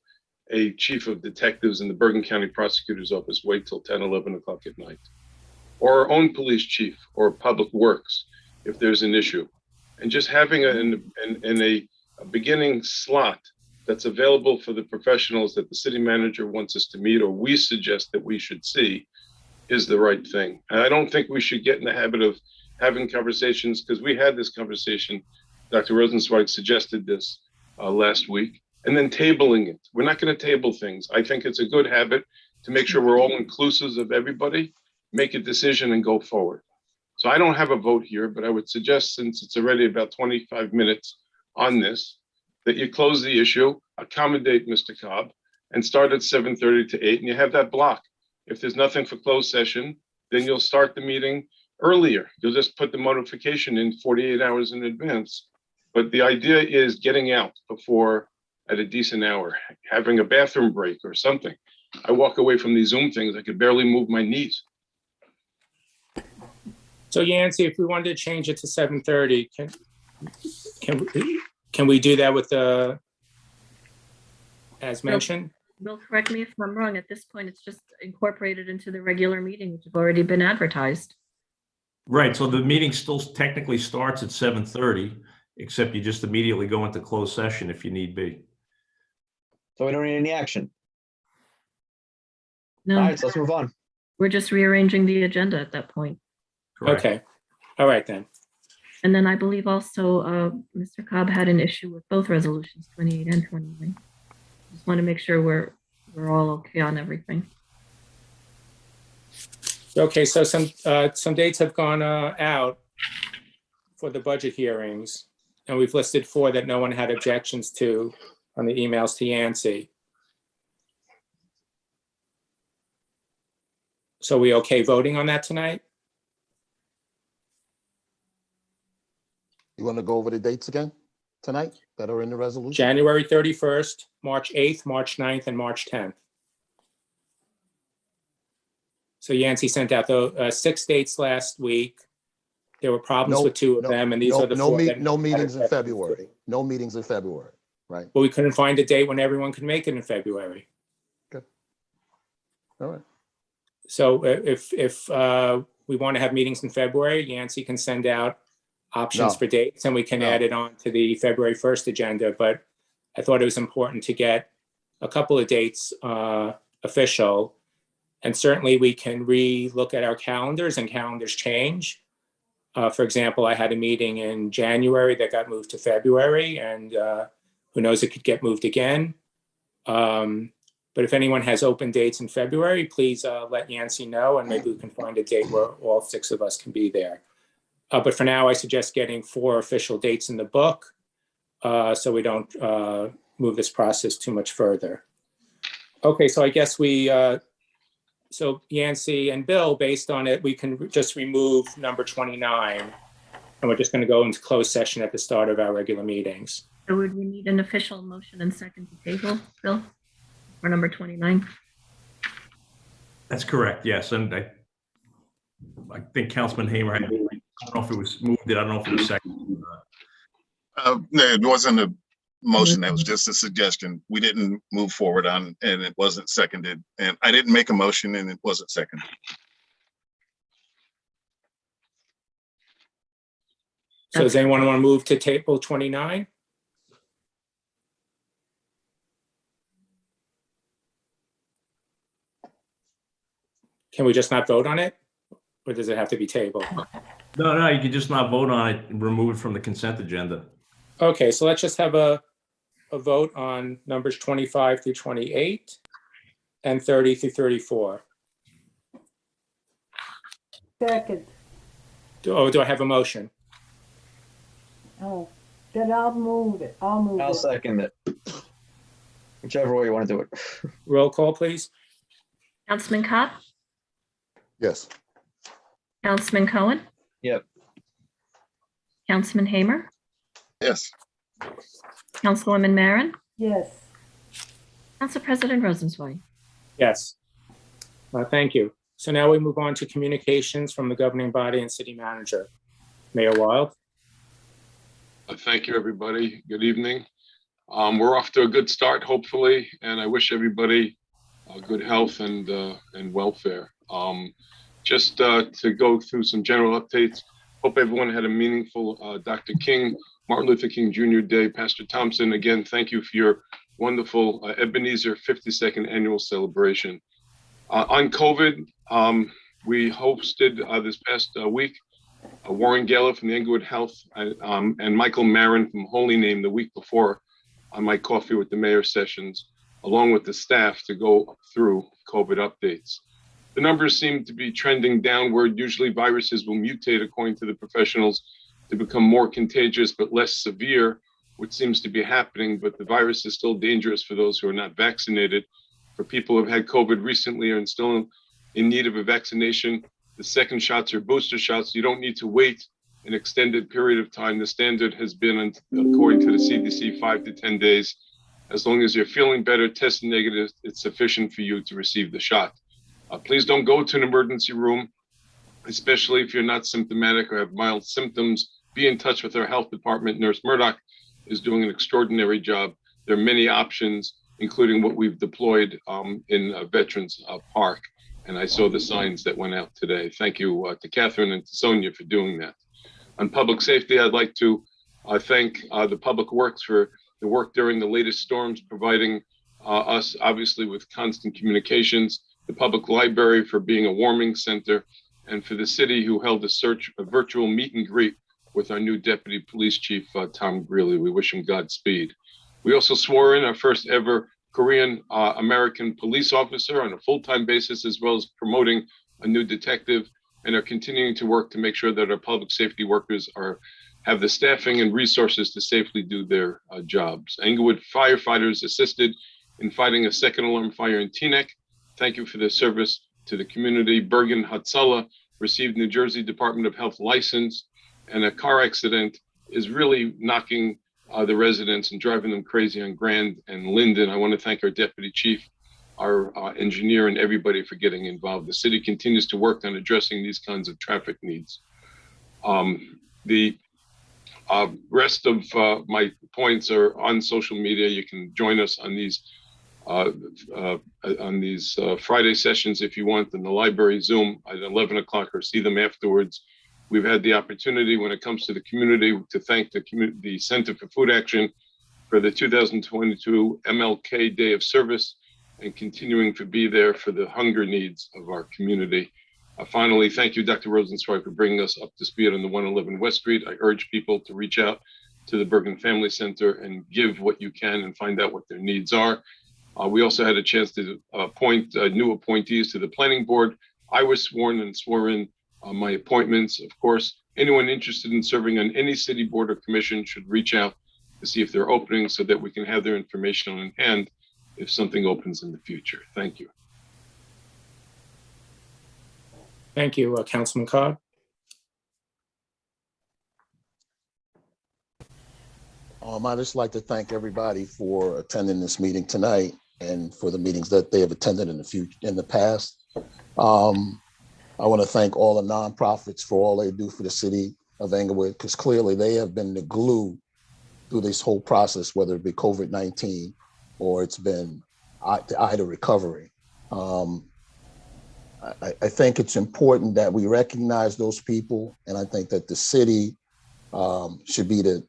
Speaker 7: a chief of detectives in the Bergen County Prosecutor's Office wait till 10, 11 o'clock at night. Or our own police chief or public works if there's an issue. And just having a beginning slot that's available for the professionals that the city manager wants us to meet or we suggest that we should see is the right thing. And I don't think we should get in the habit of having conversations, because we had this conversation, Dr. Rosenzweig suggested this last week, and then tabling it. We're not going to table things. I think it's a good habit to make sure we're all inclusive of everybody, make a decision and go forward. So I don't have a vote here, but I would suggest, since it's already about 25 minutes on this, that you close the issue, accommodate Mr. Cobb, and start at 7:30 to 8, and you have that block. If there's nothing for closed session, then you'll start the meeting earlier. You'll just put the notification in 48 hours in advance. But the idea is getting out before at a decent hour, having a bathroom break or something. I walk away from these Zoom things, I could barely move my knees.
Speaker 2: So Yancy, if we wanted to change it to 7:30, can we do that with the, as mentioned?
Speaker 1: Bill, correct me if I'm wrong. At this point, it's just incorporated into the regular meeting, which have already been advertised.
Speaker 10: Right, so the meeting still technically starts at 7:30, except you just immediately go into closed session if you need be.
Speaker 5: So we don't need any action.
Speaker 1: No,
Speaker 5: All right, so let's move on.
Speaker 1: we're just rearranging the agenda at that point.
Speaker 10: Correct.
Speaker 2: Okay, all right then.
Speaker 1: And then I believe also Mr. Cobb had an issue with both resolutions, 28 and 29. Just want to make sure we're all okay on everything.
Speaker 2: Okay, so some dates have gone out for the budget hearings, and we've listed 4 that no one had objections to on the emails to Yancy. So we okay voting on that tonight?
Speaker 9: You want to go over the dates again tonight that are in the resolution?
Speaker 2: January 31st, March 8th, March 9th, and March 10th. So Yancy sent out the 6 dates last week. There were problems with 2 of them, and these are the 4 that.
Speaker 9: No meetings in February. No meetings in February, right?
Speaker 2: Well, we couldn't find a date when everyone could make it in February.
Speaker 9: Okay. All right.
Speaker 2: So if we want to have meetings in February, Yancy can send out options
Speaker 9: No.
Speaker 2: for dates, and we can
Speaker 9: No.
Speaker 2: add it on to the February 1st agenda. But I thought it was important to get a couple of dates official. And certainly we can re-look at our calendars, and calendars change. For example, I had a meeting in January that got moved to February, and who knows, it could get moved again. But if anyone has open dates in February, please let Yancy know, and maybe we can find a date where all 6 of us can be there. But for now, I suggest getting 4 official dates in the book so we don't move this process too much further. Okay, so I guess so Yancy and Bill, based on it, we can just remove number 29, and we're just going to go into closed session at the start of our regular meetings.
Speaker 1: So would we need an official motion and second to table, Bill, for number 29?
Speaker 10: That's correct, yes, and I think Councilman Hamer had, I don't know if it was moved, I don't know if it was second.
Speaker 3: No, it wasn't a motion. That was just a suggestion. We didn't move forward on, and it wasn't seconded. And I didn't make a motion, and it wasn't seconded.
Speaker 2: So does anyone want to move to table 29? Can we just not vote on it? Or does it have to be tabled?
Speaker 10: No, you can just not vote on it and remove it from the consent agenda.
Speaker 2: Okay, so let's just have a vote on numbers 25 through 28 and 30 through 34.
Speaker 4: Second.
Speaker 2: Do I have a motion?
Speaker 4: Oh, then I'll move it.
Speaker 5: I'll second it. Whichever way you want to do it.
Speaker 2: Roll call, please.
Speaker 1: Councilman Cobb,
Speaker 9: Yes.
Speaker 1: Councilman Cohen,
Speaker 5: Yep.
Speaker 1: Councilman Hamer,
Speaker 3: Yes.
Speaker 1: Councilwoman Maren,
Speaker 4: Yes.
Speaker 1: Council President Rosenzweig.
Speaker 2: Yes. Thank you. So now we move on to communications from the governing body and city manager. Mayor Wild.
Speaker 7: Thank you, everybody. Good evening. We're off to a good start, hopefully, and I wish everybody good health and welfare. Just to go through some general updates. Hope everyone had a meaningful Dr. King, Martin Luther King Jr. Day. Pastor Thompson, again, thank you for your wonderful Ebenezer 52nd annual celebration. On COVID, we hosted this past week Warren Geller from the Englewood Health and Michael Marin from Holy Name the week before on my Coffee with the Mayor sessions, along with the staff to go through COVID updates. The numbers seem to be trending downward. Usually viruses will mutate, according to the professionals, to become more contagious but less severe, which seems to be happening, but the virus is still dangerous for those who are not vaccinated. For people who have had COVID recently and still in need of a vaccination, the second shots or booster shots, you don't need to wait an extended period of time. The standard has been, according to the CDC, 5 to 10 days. As long as you're feeling better, testing negative, it's sufficient for you to receive the shot. Please don't go to an emergency room, especially if you're not symptomatic or have mild symptoms. Be in touch with our health department. Nurse Murdoch is doing an extraordinary job. There are many options, including what we've deployed in Veterans Park. And I saw the signs that went out today. Thank you to Catherine and to Sonia for doing that. On public safety, I'd like to thank the Public Works for the work during the latest storms, providing us obviously with constant communications, the Public Library for being a warming center, and for the city who held a virtual meet and greet with our new Deputy Police Chief, Tom Greeley. We wish him Godspeed. We also swore in our first ever Korean American police officer on a full-time basis, as well as promoting a new detective, and are continuing to work to make sure that our public safety workers have the staffing and resources to safely do their jobs. Englewood firefighters assisted in fighting a second alarm fire in Teaneck. Thank you for their service to the community. Bergen Hatzalah received New Jersey Department of Health license, and a car accident is really knocking the residents and driving them crazy on Grand and Linden. I want to thank our deputy chief, our engineer, and everybody for getting involved. The city continues to work on addressing these kinds of traffic needs. The rest of my points are on social media. You can join us on these Friday sessions if you want in the library Zoom at 11 o'clock or see them afterwards. We've had the opportunity when it comes to the community to thank the Center for Food Action for the 2022 MLK Day of Service and continuing to be there for the hunger needs of our community. Finally, thank you, Dr. Rosenzweig, for bringing us up to speed on the 111 West Street. I urge people to reach out to the Bergen Family Center and give what you can and find out what their needs are. We also had a chance to appoint new appointees to the planning board. I was sworn and swore in my appointments. Of course, anyone interested in serving on any city board or commission should reach out to see if they're opening so that we can have their information on hand if something opens in the future. Thank you.
Speaker 2: Thank you, Councilman Cobb.
Speaker 9: I'd just like to thank everybody for attending this meeting tonight and for the meetings that they have attended in the past. I want to thank all the nonprofits for all they do for the city of Englewood, because clearly they have been the glue through this whole process, whether it be COVID-19 or it's been the IDA recovery. I think it's important that we recognize those people, and I think that the city should be the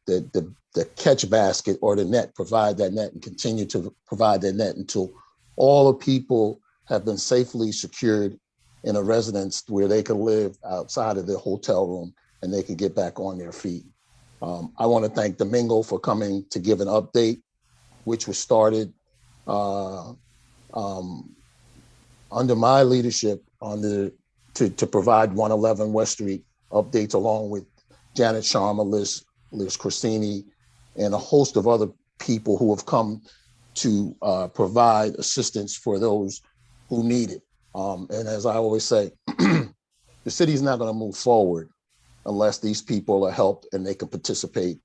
Speaker 9: catch basket or the net, provide that net and continue to provide that net until all the people have been safely secured in a residence where they can live outside of their hotel room and they can get back on their feet. I want to thank Domingo for coming to give an update, which was started under my leadership to provide 111 West Street updates, along with Janet Sharma, Liz Christini, and a host of other people who have come to provide assistance for those who need it. And as I always say, the city is not going to move forward unless these people are helped and they can participate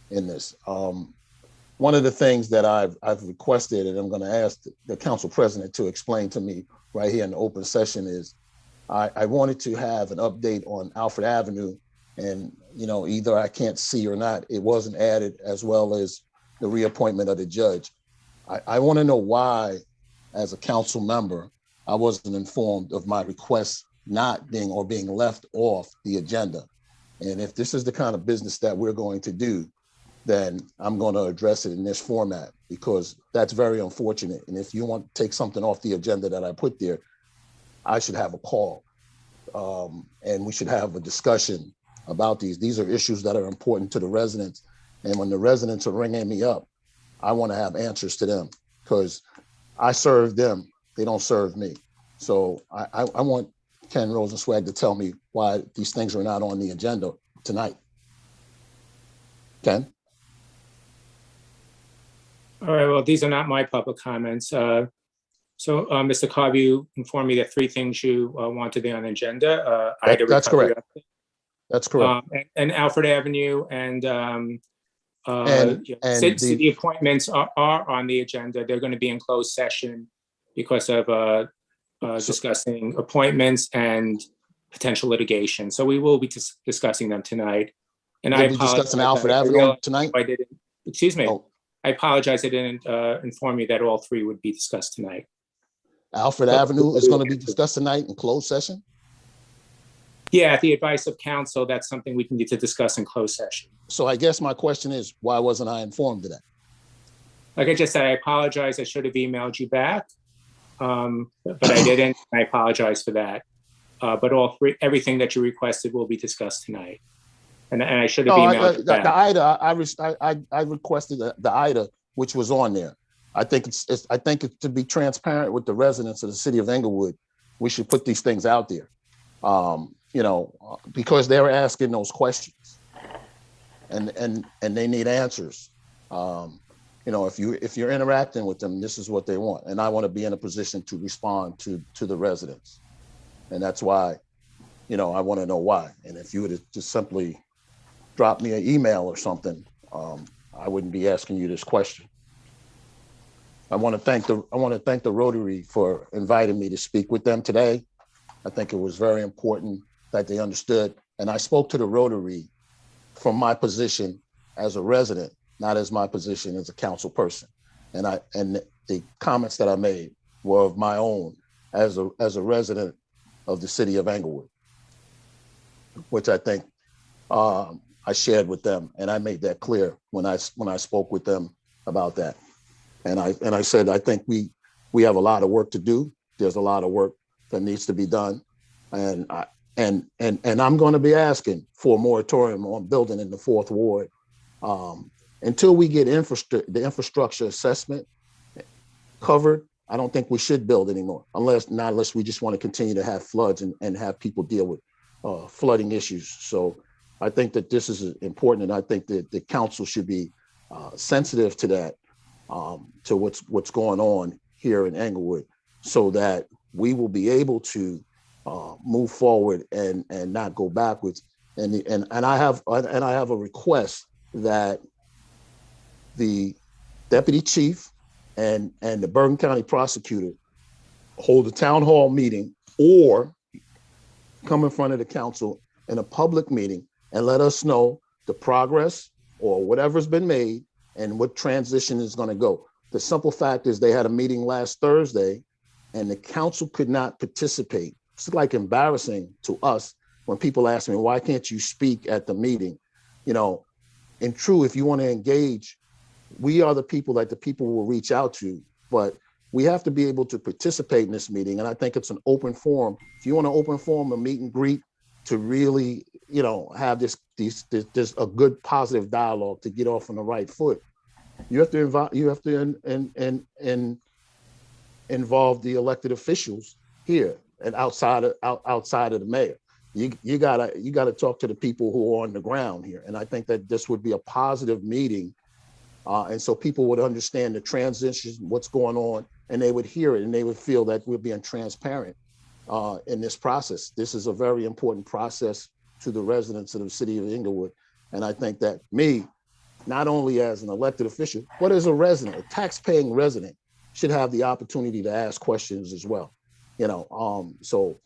Speaker 9: in this. One of the things that I've requested, and I'm going to ask the council president to explain to me right here in the open session, is I wanted to have an update on Alfred Avenue, and either I can't see or not, it wasn't added, as well as the reappointment of the judge. I want to know why, as a council member, I wasn't informed of my request not being or being left off the agenda. And if this is the kind of business that we're going to do, then I'm going to address it in this format, because that's very unfortunate. And if you want to take something off the agenda that I put there, I should have a call, and we should have a discussion about these. These are issues that are important to the residents. And when the residents are ringing me up, I want to have answers to them, because I serve them, they don't serve me. So I want Ken Rosenzweig to tell me why these things are not on the agenda tonight. Ken?
Speaker 2: All right, well, these are not my public comments. So Mr. Cobb, you informed me that 3 things you want to be on the agenda.
Speaker 9: That's correct. That's correct.
Speaker 2: And Alfred Avenue and city appointments are on the agenda. They're going to be in closed session because of discussing appointments and potential litigation. So we will be discussing them tonight. And I apologize.
Speaker 9: Discussing Alfred Avenue tonight?
Speaker 2: I didn't, excuse me.
Speaker 9: Oh.
Speaker 2: I apologize. I didn't inform you that all 3 would be discussed tonight.
Speaker 9: Alfred Avenue is going to be discussed tonight in closed session?
Speaker 2: Yeah, at the advice of counsel, that's something we can need to discuss in closed session.
Speaker 9: So I guess my question is, why wasn't I informed of that?
Speaker 2: Like I just said, I apologize. I should have emailed you back, but I didn't. I apologize for that. But everything that you requested will be discussed tonight. And I should have emailed you back.
Speaker 9: The IDA, I requested the IDA, which was on there. I think it's to be transparent with the residents of the city of Englewood, we should put these things out there. Because they're asking those questions, and they need answers. If you're interacting with them, this is what they want, and I want to be in a position to respond to the residents, and that's why, I want to know why. And if you would have just simply drop me an email or something, I wouldn't be asking you this question. I want to thank the Rotary for inviting me to speak with them today. I think it was very important that they understood. And I spoke to the Rotary from my position as a resident, not as my position as a council person. And the comments that I made were of my own as a resident of the city of Englewood, which I think I shared with them. And I made that clear when I spoke with them about that. And I said, I think we have a lot of work to do. There's a lot of work that needs to be done. And I'm going to be asking for a moratorium on building in the 4th Ward until we get the infrastructure assessment covered. I don't think we should build anymore, unless we just want to continue to have floods and have people deal with flooding issues. So I think that this is important, and I think that the council should be sensitive to that, to what's going on here in Englewood, so that we will be able to move forward and not go backwards. And I have a request that the deputy chief and the Bergen County prosecutor hold a town hall meeting or come in front of the council in a public meeting and let us know the progress or whatever's been made and what transition is going to go. The simple fact is they had a meeting last Thursday and the council could not participate. It's like embarrassing to us when people ask me, why can't you speak at the meeting? you know, and true, if you want to engage, we are the people that the people will reach out to, but we have to be able to participate in this meeting. And I think it's an open forum. If you want an open forum, a meet and greet to really, you know, have this a good positive dialogue to get off on the right foot, you have to involve the elected officials here and outside of the mayor. You gotta talk to the people who are on the ground here. And I think that this would be a positive meeting. And so people would understand the transition, what's going on, and they would hear it and they would feel that we're being transparent in this process. This is a very important process to the residents of the city of Inglewood. And I think that me, not only as an elected official, but as a resident, a tax-paying resident, should have the opportunity to ask questions as well. You know, so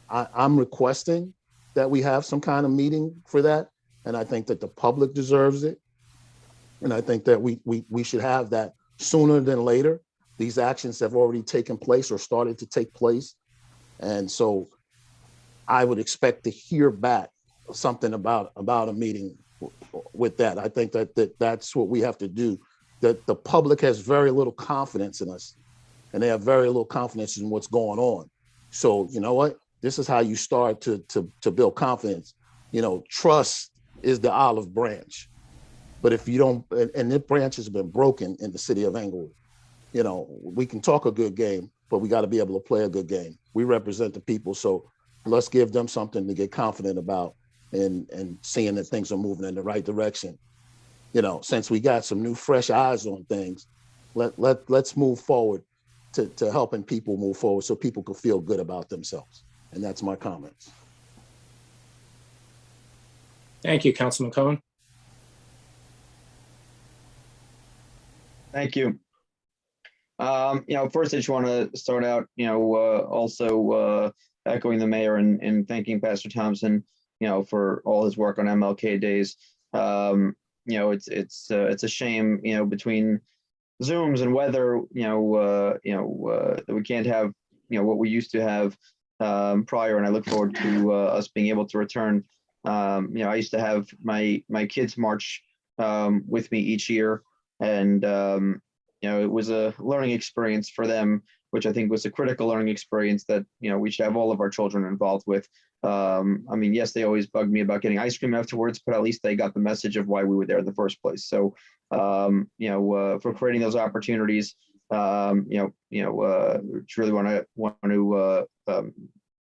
Speaker 9: I'm requesting that we have some kind of meeting for that. And I think that the public deserves it. And I think that we should have that sooner than later. These actions have already taken place or started to take place. And so I would expect to hear back something about a meeting with that. I think that's what we have to do. That the public has very little confidence in us, and they have very little confidence in what's going on. So you know what? This is how you start to build confidence. You know, trust is the olive branch. But if you don't, and this branch has been broken in the city of Inglewood, you know, we can talk a good game, but we got to be able to play a good game. We represent the people, so let's give them something to get confident about and seeing that things are moving in the right direction. You know, since we got some new fresh eyes on things, let's move forward to helping people move forward so people can feel good about themselves. And that's my comments.
Speaker 2: Thank you, Councilman Cohen.
Speaker 5: Thank you. You know, first I just want to start out, you know, also echoing the mayor and thanking Pastor Thompson, you know, for all his work on MLK days. You know, it's a shame, you know, between Zooms and weather, that we can't have, you know, what we used to have prior. And I look forward to us being able to return. You know, I used to have my kids march with me each year, and you know, it was a learning experience for them, which I think was a critical learning experience that, you know, we should have all of our children involved with. I mean, yes, they always bugged me about getting ice cream afterwards, but at least they got the message of why we were there in the first place. So, you know, for creating those opportunities, truly want to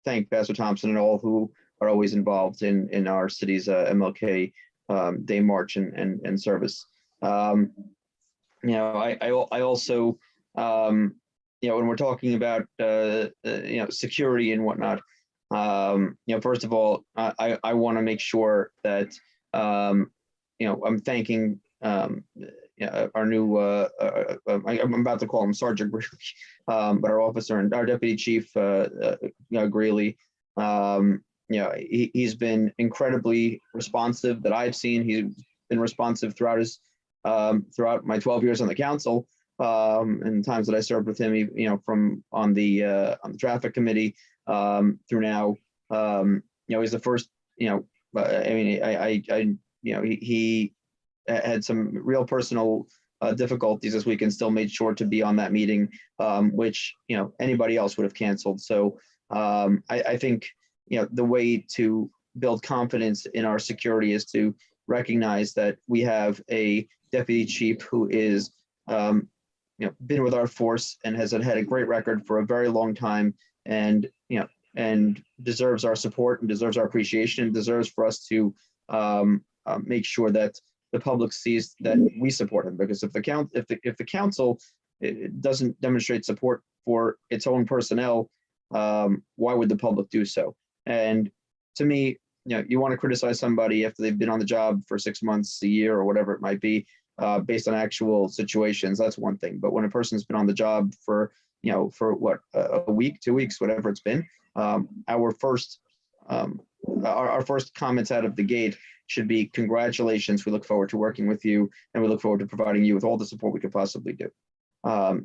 Speaker 5: thank Pastor Thompson and all who are always involved in our city's MLK Day March and service. You know, I also, you know, when we're talking about, you know, security and whatnot, you know, first of all, I want to make sure that, you know, I'm thanking our new, I'm about to call him Sergeant Greeley, but our officer and our deputy chief, Greeley, you know, he's been incredibly responsive that I've seen. He's been responsive throughout his, throughout my 12 years on the council, and times that I served with him, you know, from on the traffic committee through now. You know, he's the first, you know, I mean, I you know, he had some real personal difficulties this week and still made sure to be on that meeting, which, you know, anybody else would have canceled. So I think, you know, the way to build confidence in our security is to recognize that we have a deputy chief who is, you know, been with our force and has had a great record for a very long time, and, you know, and deserves our support and deserves our appreciation and deserves for us to make sure that the public sees that we support him. Because if the council doesn't demonstrate support for its own personnel, why would the public do so? And to me, you know, you want to criticize somebody after they've been on the job for 6 months, a year, or whatever it might be, based on actual situations. That's one thing. But when a person's been on the job for, you know, for what, a week, 2 weeks, whatever it's been, our first comments out of the gate should be congratulations. We look forward to working with you, and we look forward to providing you with all the support we could possibly do.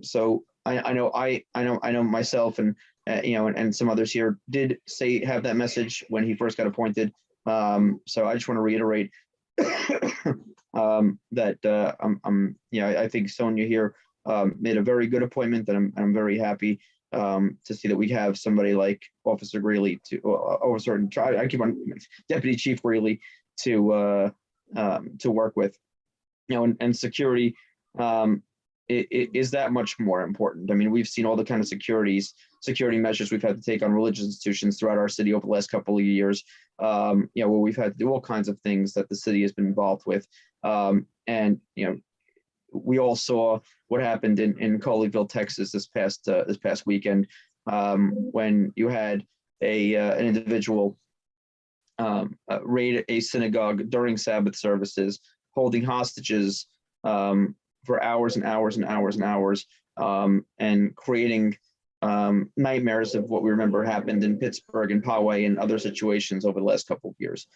Speaker 5: So I know myself and you know, and some others here did have that message when he first got appointed. So I just want to reiterate, I think Sonia here made a very good appointment, and I'm very happy to see that we have somebody like Officer Greeley Deputy Chief Greeley to work with, and security is that much more important. I mean, we've seen all the kind of security measures we've had to take on religious institutions throughout our city over the last couple of years, where we've had to do all kinds of things that the city has been involved with. And we all saw what happened in Colleyville, Texas this past weekend, when you had an individual raid a synagogue during Sabbath services, holding hostages for hours and hours and hours and hours, and creating nightmares of what we remember happened in Pittsburgh and Poway and other situations over the last couple of years.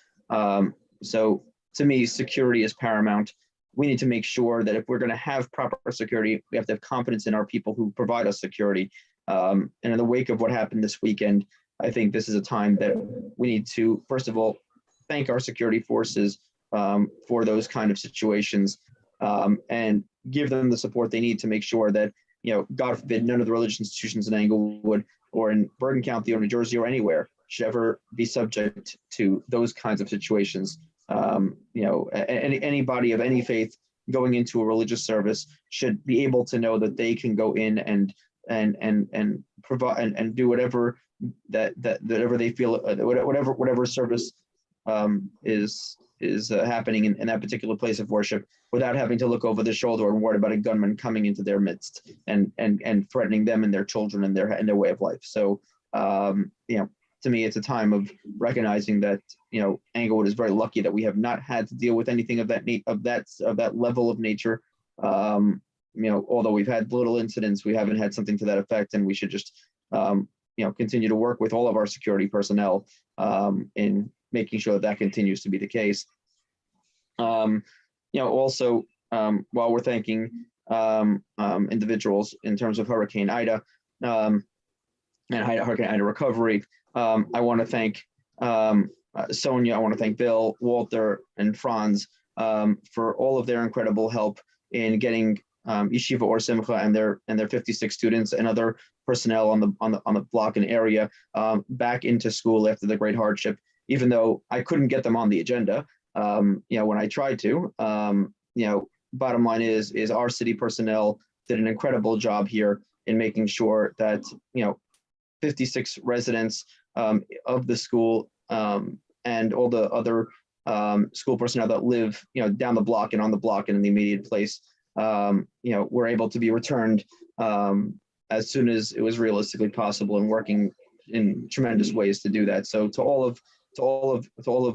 Speaker 5: So to me, security is paramount. We need to make sure that if we're going to have proper security, we have to have confidence in our people who provide us security. And in the wake of what happened this weekend, I think this is a time that we need to, first of all, thank our security forces for those kind of situations, and give them the support they need to make sure that, God forbid, none of the religious institutions in Englewood or in Bergen County or New Jersey or anywhere should ever be subject to those kinds of situations. Anybody of any faith going into a religious service should be able to know that they can go in and provide and do whatever whatever they feel, whatever service is happening in that particular place of worship, without having to look over their shoulder and worry about a gunman coming into their midst and threatening them and their children and their way of life. So to me, it's a time of recognizing that Englewood is very lucky that we have not had to deal with anything of that level of nature. Although we've had little incidents, we haven't had something to that effect, and we should just continue to work with all of our security personnel in making sure that continues to be the case. Also, while we're thanking individuals in terms of Hurricane Ida and Hurricane Ida recovery, I want to thank Sonia, I want to thank Bill, Walter, and Franz for all of their incredible help in getting Yeshiva Or Simcha and their 56 students and other personnel on the block and area back into school after the great hardship. Even though I couldn't get them on the agenda, when I tried to, bottom line is our city personnel did an incredible job here in making sure that 56 residents of the school and all the other school personnel that live down the block and on the block and in the immediate place were able to be returned as soon as it was realistically possible, and working in tremendous ways to do that. So to all of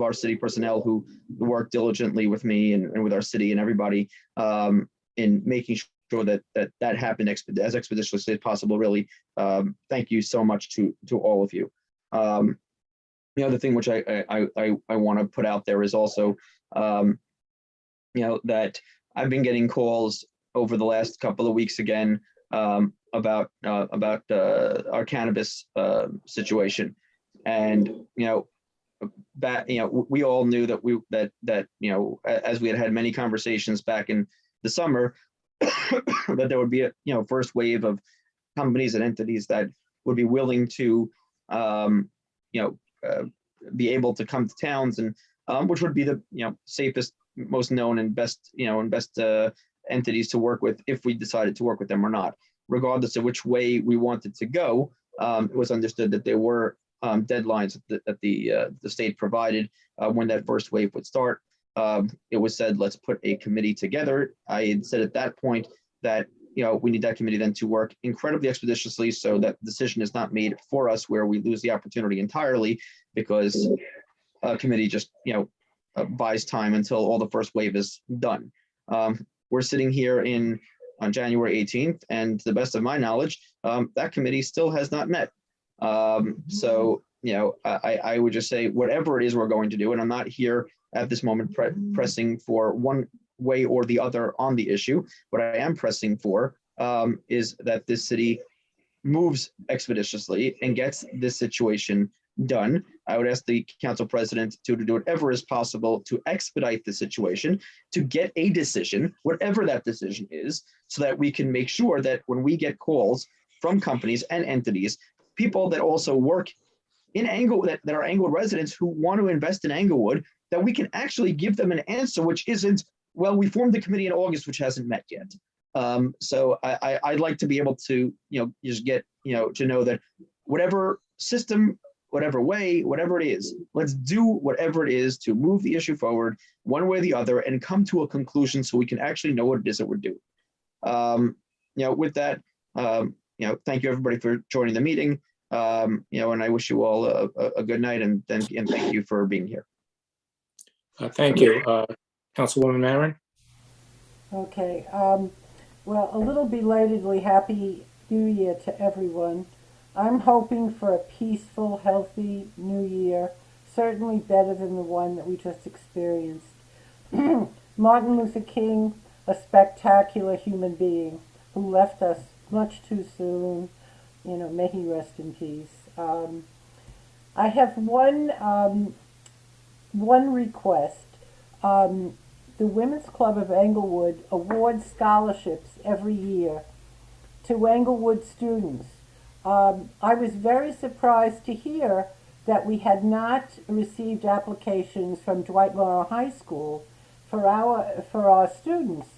Speaker 5: our city personnel who work diligently with me and with our city and everybody in making sure that happened as expeditiously as possible, really, thank you so much to all of you. The other thing which I want to put out there is also, that I've been getting calls over the last couple of weeks again about our cannabis situation, and we all knew that as we had many conversations back in the summer, that there would be a first wave of companies and entities that would be willing to be able to come to towns, and which would be the safest, most known and best entities to work with if we decided to work with them or not. Regardless of which way we wanted to go, it was understood that there were deadlines that the state provided when that first wave would start. It was said, let's put a committee together. I had said at that point that we need that committee then to work incredibly expeditiously, so that the decision is not made for us where we lose the opportunity entirely because a committee just buys time until all the first wave is done. We're sitting here on January 18th, and to the best of my knowledge, that committee still has not met. So I would just say whatever it is we're going to do, and I'm not here at this moment pressing for one way or the other on the issue. What I am pressing for is that this city moves expeditiously and gets this situation done, I would ask the council president to do whatever is possible to expedite the situation, to get a decision, whatever that decision is, so that we can make sure that when we get calls from companies and entities, people that also work in Englewood, that are Englewood residents who want to invest in Englewood, that we can actually give them an answer, which isn't, well, we formed the committee in August, which hasn't met yet. So I'd like to be able to, just get, to know that whatever system, whatever way, whatever it is, let's do whatever it is to move the issue forward one way or the other and come to a conclusion so we can actually know what it is that we're doing. With that, thank you everybody for joining the meeting. And I wish you all a good night and thank you for being here.
Speaker 2: Thank you. Councilwoman Marin?
Speaker 4: Okay, well, a little belatedly happy New Year to everyone. I'm hoping for a peaceful, healthy New Year, certainly better than the one that we just experienced. Martin Luther King, a spectacular human being who left us much too soon. May he rest in peace. I have one request. The Women's Club of Englewood awards scholarships every year to Englewood students. I was very surprised to hear that we had not received applications from Dwight Morrow High School for our students,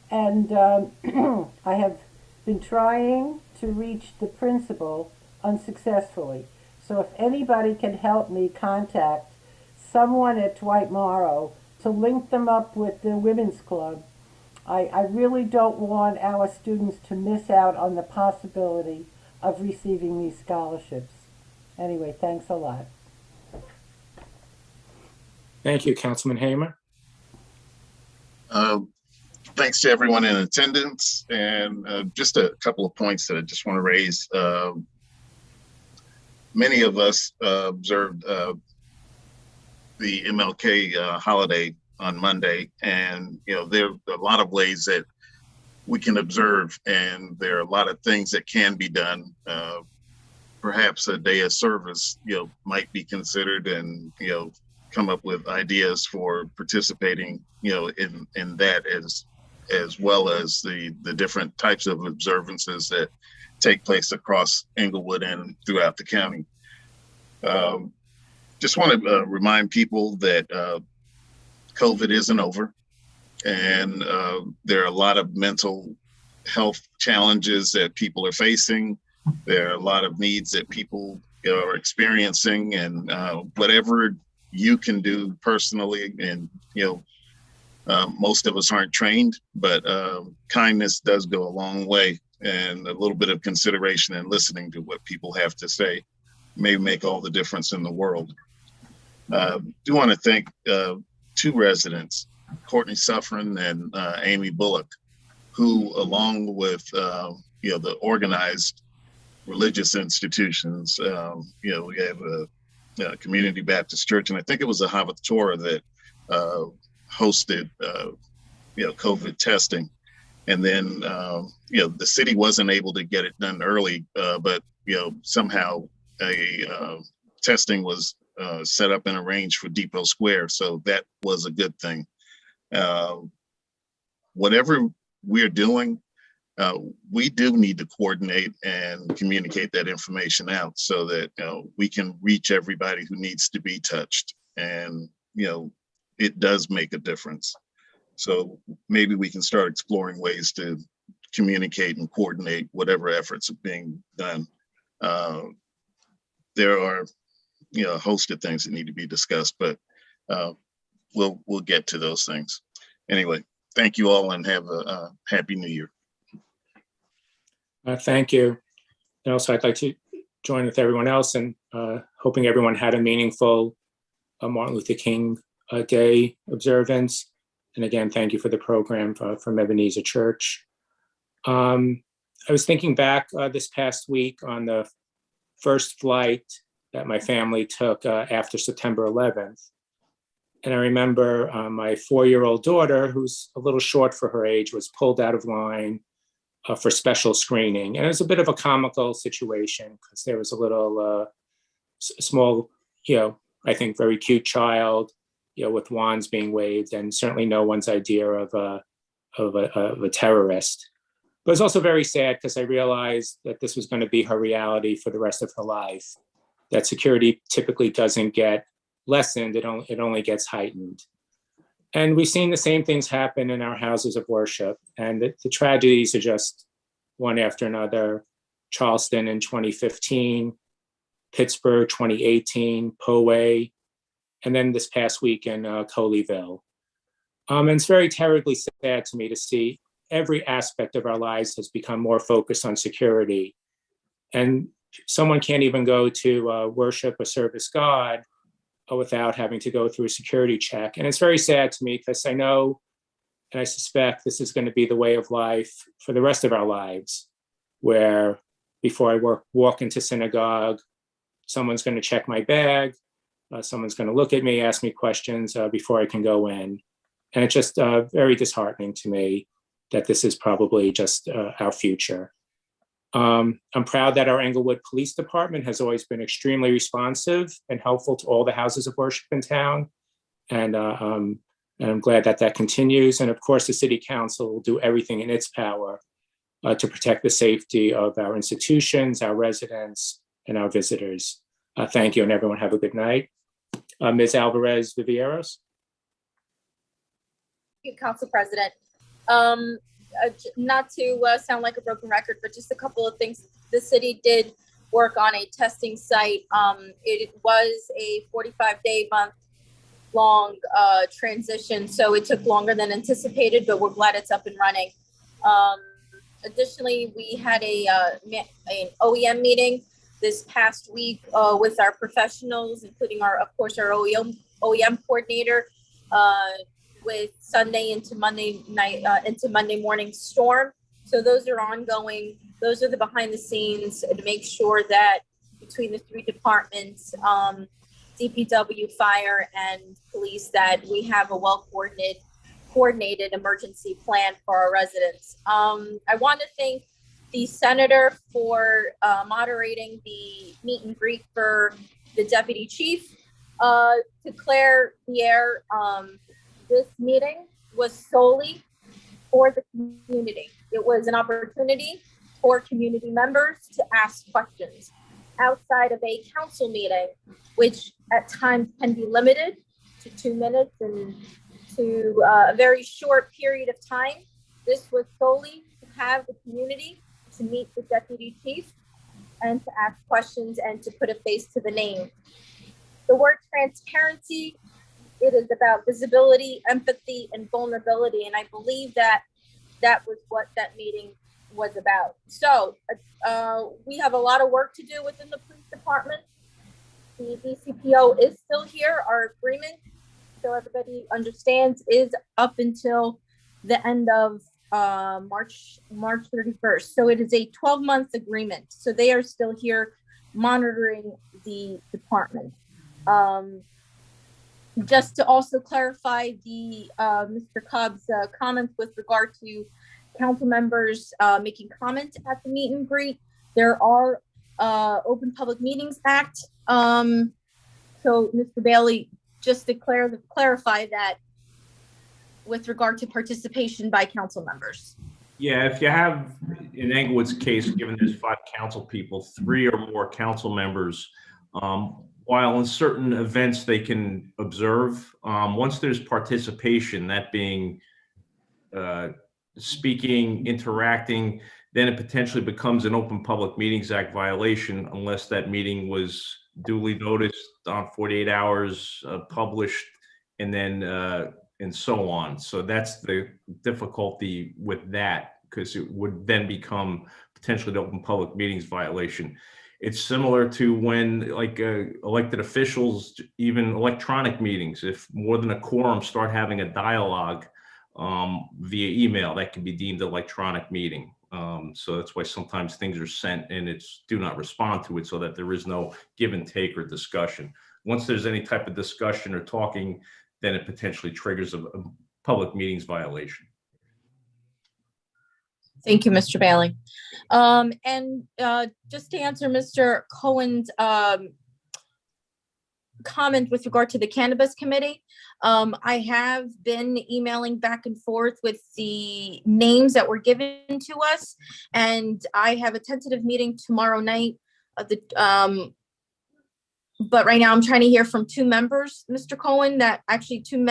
Speaker 4: and I have been trying to reach the principal unsuccessfully. So if anybody can help me contact someone at Dwight Morrow to link them up with the Women's Club, I really don't want our students to miss out on the possibility of receiving these scholarships. Anyway, thanks a lot.
Speaker 2: Thank you, Councilman Hamer.
Speaker 3: Thanks to everyone in attendance, and just a couple of points that I just want to raise. Many of us observed the MLK holiday on Monday, and there are a lot of ways that we can observe, and there are a lot of things that can be done. Perhaps a day of service, might be considered, and come up with ideas for participating, in that as well as the different types of observances that take place across Englewood and throughout the county. Just want to remind people that COVID isn't over, and there are a lot of mental health challenges that people are facing. There are a lot of needs that people are experiencing, and whatever you can do personally, and most of us aren't trained, but kindness does go a long way, and a little bit of consideration and listening to what people have to say may make all the difference in the world. Do want to thank two residents, Courtney Suffren and Amy Bullock, who, along with the organized religious institutions, we have a Community Baptist Church, and I think it was a Havatorah that hosted COVID testing, and then the city wasn't able to get it done early, but somehow a testing was set up and arranged for Depot Square, so that was a good thing. Whatever we're doing, we do need to coordinate and communicate that information out so that we can reach everybody who needs to be touched, and it does make a difference. So maybe we can start exploring ways to communicate and coordinate whatever efforts are being done. There are a host of things that need to be discussed, but we'll get to those things. Anyway, thank you all, and have a happy New Year.
Speaker 2: Thank you. And also, I'd like to join with everyone else and hoping everyone had a meaningful Martin Luther King Day observance. And again, thank you for the program from Ebenezer Church. I was thinking back this past week on the first flight that my family took after September 11th. And I remember my 4-year-old daughter, who's a little short for her age, was pulled out of line for special screening. And it was a bit of a comical situation because there was a little small I think very cute child, with wands being waved, and certainly no one's idea of a terrorist. But it's also very sad because I realized that this was going to be her reality for the rest of her life, that security typically doesn't get lessened, it only gets heightened. And we've seen the same things happen in our houses of worship, and the tragedies are just one after another. Charleston in 2015, Pittsburgh 2018, Poway, and then this past week in Coleyville. And it's very terribly sad to me to see every aspect of our lives has become more focused on security. And someone can't even go to worship or service God without having to go through a security check. And it's very sad to me because I know and I suspect this is going to be the way of life for the rest of our lives, where before I walk into synagogue, someone's going to check my bag, someone's going to look at me, ask me questions before I can go in. And it's just very disheartening to me that this is probably just our future. I'm proud that our Englewood Police Department has always been extremely responsive and helpful to all the houses of worship in town. And I'm glad that that continues. And of course, the City Council will do everything in its power to protect the safety of our institutions, our residents, and our visitors. Thank you, and everyone have a good night. Ms. Alvarez Vivieros.
Speaker 8: Thank you, Council President. Not to sound like a broken record, but just a couple of things. The city did work on a testing site. It was a 45-day month-long transition, so it took longer than anticipated, but we're glad it's up and running. Additionally, we had an OEM meeting this past week with our professionals, including of course, our OEM coordinator, with Sunday into Monday night, into Monday morning storm. So those are ongoing. Those are the behind the scenes to make sure that between the three departments, DPW, fire, and police, that we have a coordinated emergency plan for our residents. I want to thank the senator for moderating the meet and greet for the deputy chief. To clear the air, this meeting was solely for the community. It was an opportunity for community members to ask questions outside of a council meeting, which at times can be limited to 2 minutes and to a very short period of time. This was solely to have the community to meet the deputy chief and to ask questions and to put a face to the name. The word transparency, it is about visibility, empathy, and vulnerability. And I believe that that was what that meeting was about. So we have a lot of work to do within the police department. The DCPO is still here. Our agreement, so everybody understands, is up until the end of March 31st. So it is a 12-month agreement. So they are still here monitoring the department. Just to also clarify the Mr. Cobb's comments with regard to council members making comments at the meet and greet. There are Open Public Meetings Act. So Mr. Bailey, just to clarify that with regard to participation by council members.
Speaker 10: Yeah, if you have, in Englewood's case, given there's 5 council people, 3 or more council members, while in certain events they can observe, once there's participation, that being speaking, interacting, then it potentially becomes an Open Public Meetings Act violation unless that meeting was duly noticed on 48 hours, published, and then and so on. So that's the difficulty with that, because it would then become potentially an Open Public Meetings violation. It's similar to when, like, elected officials, even electronic meetings, if more than a quorum start having a dialogue via email, that can be deemed an electronic meeting. So that's why sometimes things are sent and it's do not respond to it, so that there is no give and take or discussion. Once there's any type of discussion or talking, then it potentially triggers a public meetings violation.
Speaker 8: Thank you, Mr. Bailey. And just to answer Mr. Cohen's comment with regard to the cannabis committee. I have been emailing back and forth with the names that were given to us, and I have a tentative meeting tomorrow night of the, but right now I'm trying to hear from two members, Mr. Cohen, that actually two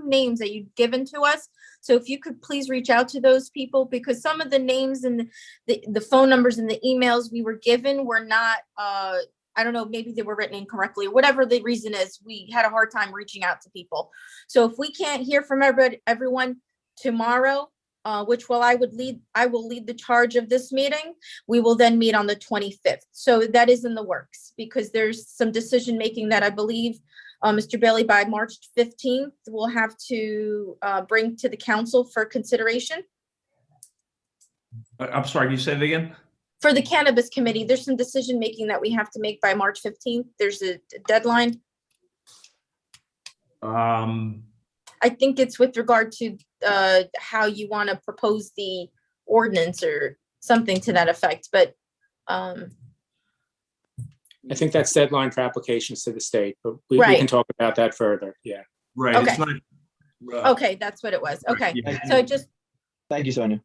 Speaker 8: names that you've given to us. So if you could please reach out to those people, because some of the names and the phone numbers and the emails we were given were not, I don't know, maybe they were written incorrectly or whatever the reason is. We had a hard time reaching out to people. So if we can't hear from everyone tomorrow, which I will lead the charge of this meeting. We will then meet on the 25th. So that is in the works, because there's some decision making that I believe Mr. Bailey by March 15th will have to bring to the council for consideration.
Speaker 10: I'm sorry, can you say it again?
Speaker 8: For the cannabis committee, there's some decision making that we have to make by March 15th. There's a deadline. I think it's with regard to how you want to propose the ordinance or something to that effect, but
Speaker 2: I think that's deadline for applications to the state, but we
Speaker 8: Right.
Speaker 2: can talk about that further. Yeah.
Speaker 10: Right.
Speaker 8: Okay.
Speaker 10: It's not,
Speaker 8: okay, that's what it was. Okay,
Speaker 10: yeah.
Speaker 8: so I just,
Speaker 5: Thank you, Sonia.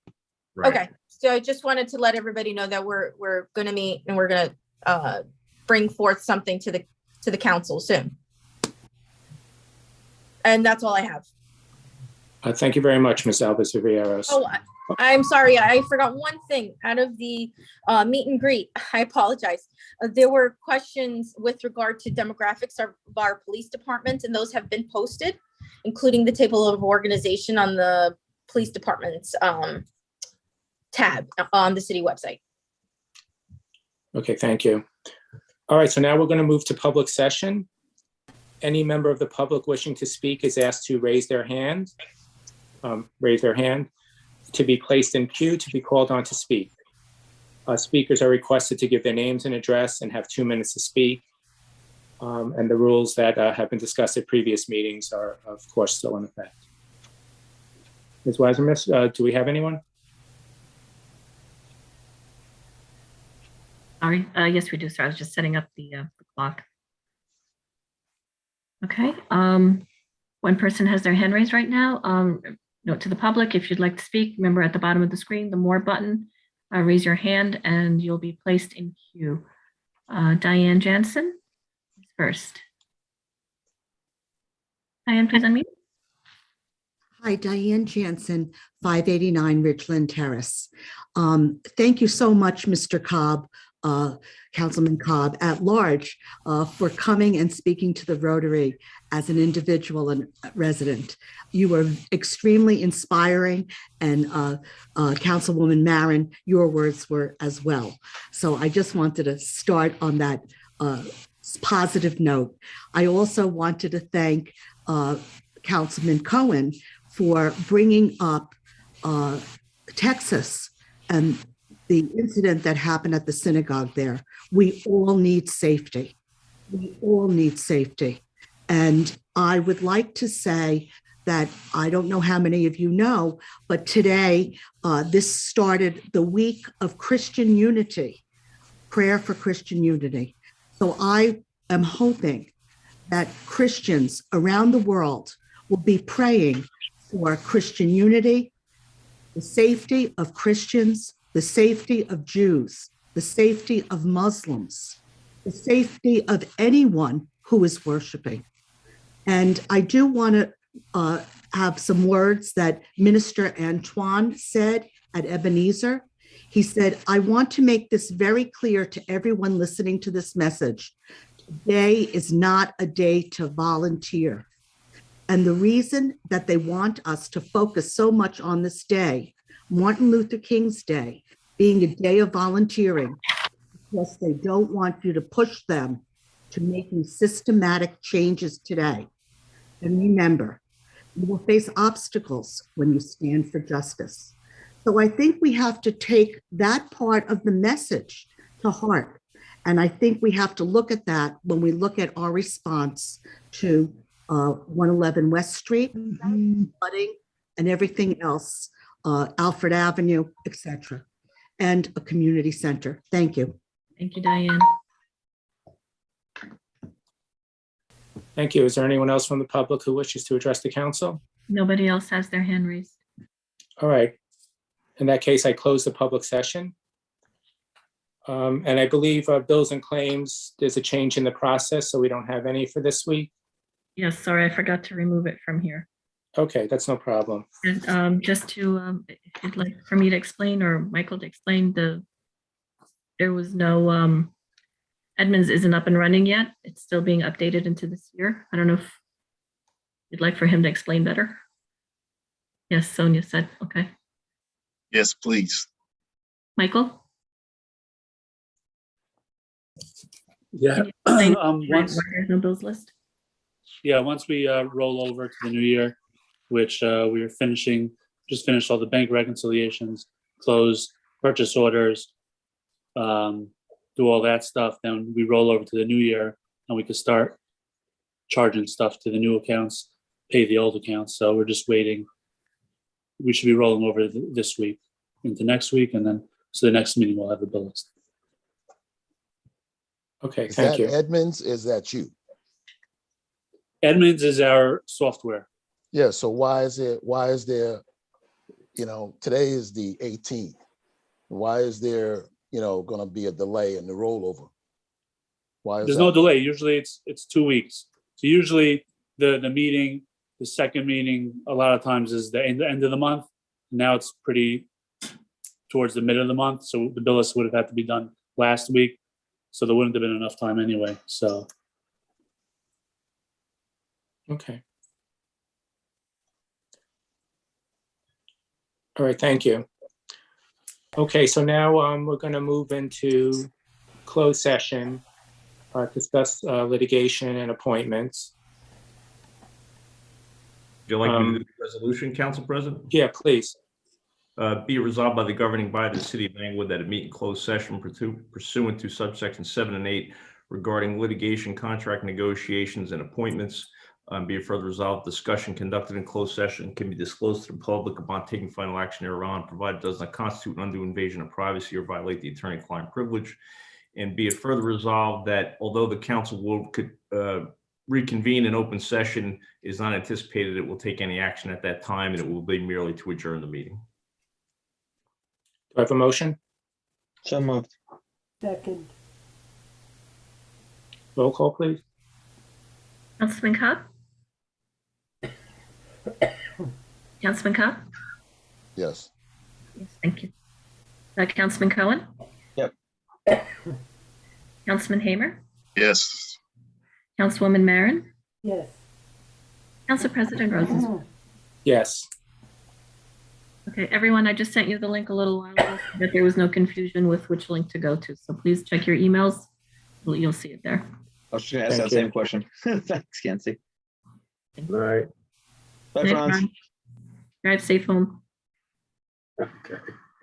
Speaker 10: Right.
Speaker 8: okay, so I just wanted to let everybody know that we're gonna meet and we're gonna bring forth something to the council soon. And that's all I have.
Speaker 2: Thank you very much, Ms. Alves Rivieros.
Speaker 8: Oh, I'm sorry, I forgot one thing out of the meet and greet. I apologize. There were questions with regard to demographics of our police department, and those have been posted, including the table of organization on the police department's tab on the city website.
Speaker 2: Okay, thank you. All right, so now we're going to move to public session. Any member of the public wishing to speak is asked to raise their hand. To be placed in queue to be called on to speak. Speakers are requested to give their names and address and have 2 minutes to speak. And the rules that have been discussed at previous meetings are, of course, still in effect. Ms. Weiser, do we have anyone?
Speaker 1: Sorry, yes, we do, sir. I was just setting up the clock. Okay, one person has their hand raised right now. Note to the public, if you'd like to speak, remember at the bottom of the screen, the more button, raise your hand and you'll be placed in queue. Diane Jansen is first. Diane, please unmute.
Speaker 11: Hi, Diane Jansen, 589 Ridgeland Terrace. Thank you so much, Mr. Cobb, Councilman Cobb at large, for coming and speaking to the Rotary as an individual and resident. You were extremely inspiring, and Councilwoman Marin, your words were as well. So I just wanted to start on that positive note. I also wanted to thank Councilman Cohen for bringing up Texas and the incident that happened at the synagogue there. We all need safety. We all need safety. And I would like to say that I don't know how many of you know, but today, this started the week of Christian unity, prayer for Christian unity. So I am hoping that Christians around the world will be praying for Christian unity, the safety of Christians, the safety of Jews, the safety of Muslims, the safety of anyone who is worshiping. And I do want to have some words that Minister Antoine said at Ebenezer. He said, I want to make this very clear to everyone listening to this message. Today is not a day to volunteer. And the reason that they want us to focus so much on this day, Martin Luther King's Day, being a day of volunteering, because they don't want you to push them to making systematic changes today. And remember, you will face obstacles when you stand for justice. So I think we have to take that part of the message to heart. And I think we have to look at that when we look at our response to 111 West Street, flooding, and everything else, Alfred Avenue, etc., and a community center. Thank you.
Speaker 1: Thank you, Diane.
Speaker 2: Thank you. Is there anyone else from the public who wishes to address the council?
Speaker 1: Nobody else has their hand raised.
Speaker 2: All right. In that case, I close the public session. And I believe bills and claims, there's a change in the process, so we don't have any for this week.
Speaker 1: Yes, sorry, I forgot to remove it from here.
Speaker 2: Okay, that's no problem.
Speaker 1: And just to, if you'd like for me to explain or Michael to explain, there was no, Edmunds isn't up and running yet. It's still being updated into this year. I don't know if you'd like for him to explain better. Yes, Sonia said, okay.
Speaker 3: Yes, please.
Speaker 1: Michael?
Speaker 12: Yeah.
Speaker 1: Can you explain why
Speaker 12: Once,
Speaker 1: there's no bills list?
Speaker 12: yeah, once we roll over to the new year, which we are finishing, just finished all the bank reconciliations, close purchase orders, do all that stuff, then we roll over to the new year and we can start charging stuff to the new accounts, pay the old accounts. So we're just waiting. We should be rolling over this week into next week, and then so the next meeting we'll have a bill list.
Speaker 2: Okay,
Speaker 9: Is
Speaker 2: thank
Speaker 9: that
Speaker 2: you.
Speaker 9: Edmunds? Is that you?
Speaker 12: Edmunds is our software.
Speaker 9: Yeah, so why is there, today is the 18th. Why is there, gonna be a delay in the rollover? Why is
Speaker 12: There's
Speaker 9: that?
Speaker 12: no delay. Usually it's 2 weeks. So usually the meeting, the second meeting, a lot of times is the end of the month. Now it's pretty towards the mid of the month. So the bill list would have had to be done last week. So there wouldn't have been enough time anyway. So
Speaker 2: Okay. All right, thank you. Okay, so now we're going to move into closed session, discuss litigation and appointments.
Speaker 10: Would you like me to do the resolution, Council President?
Speaker 2: Yeah, please.
Speaker 10: Be it resolved by the governing body of the city of Englewood that a meet in closed session pursuant to subsection 7 and 8 regarding litigation, contract negotiations, and appointments. Be it further resolved, discussion conducted in closed session can be disclosed to the public upon taking final action thereon, provided it does not constitute an undue invasion of privacy or violate the attorney-client privilege. And be it further resolved that although the council could reconvene in open session, it is not anticipated it will take any action at that time, and it will be merely to adjourn the meeting.
Speaker 2: Do I have a motion?
Speaker 5: So moved.
Speaker 4: Second.
Speaker 2: Roll call, please.
Speaker 1: Councilman Cobb? Councilman Cobb?
Speaker 9: Yes.
Speaker 1: Yes, thank you. Councilman Cohen?
Speaker 5: Yep.
Speaker 1: Councilman Hamer?
Speaker 3: Yes.
Speaker 1: Councilwoman Marin?
Speaker 4: Yes.
Speaker 1: Council President Rosenzweig?
Speaker 2: Yes.
Speaker 1: Okay, everyone, I just sent you the link a little while ago so that there was no confusion with which link to go to. So please check your emails. You'll see it there.
Speaker 5: I was just gonna ask
Speaker 2: Thank
Speaker 5: that
Speaker 2: you.
Speaker 5: same question. Thanks, Kenzie.
Speaker 2: All right.
Speaker 5: Bye,
Speaker 1: Night,
Speaker 5: Franz.
Speaker 1: Ron. Drive safe home.
Speaker 2: Okay.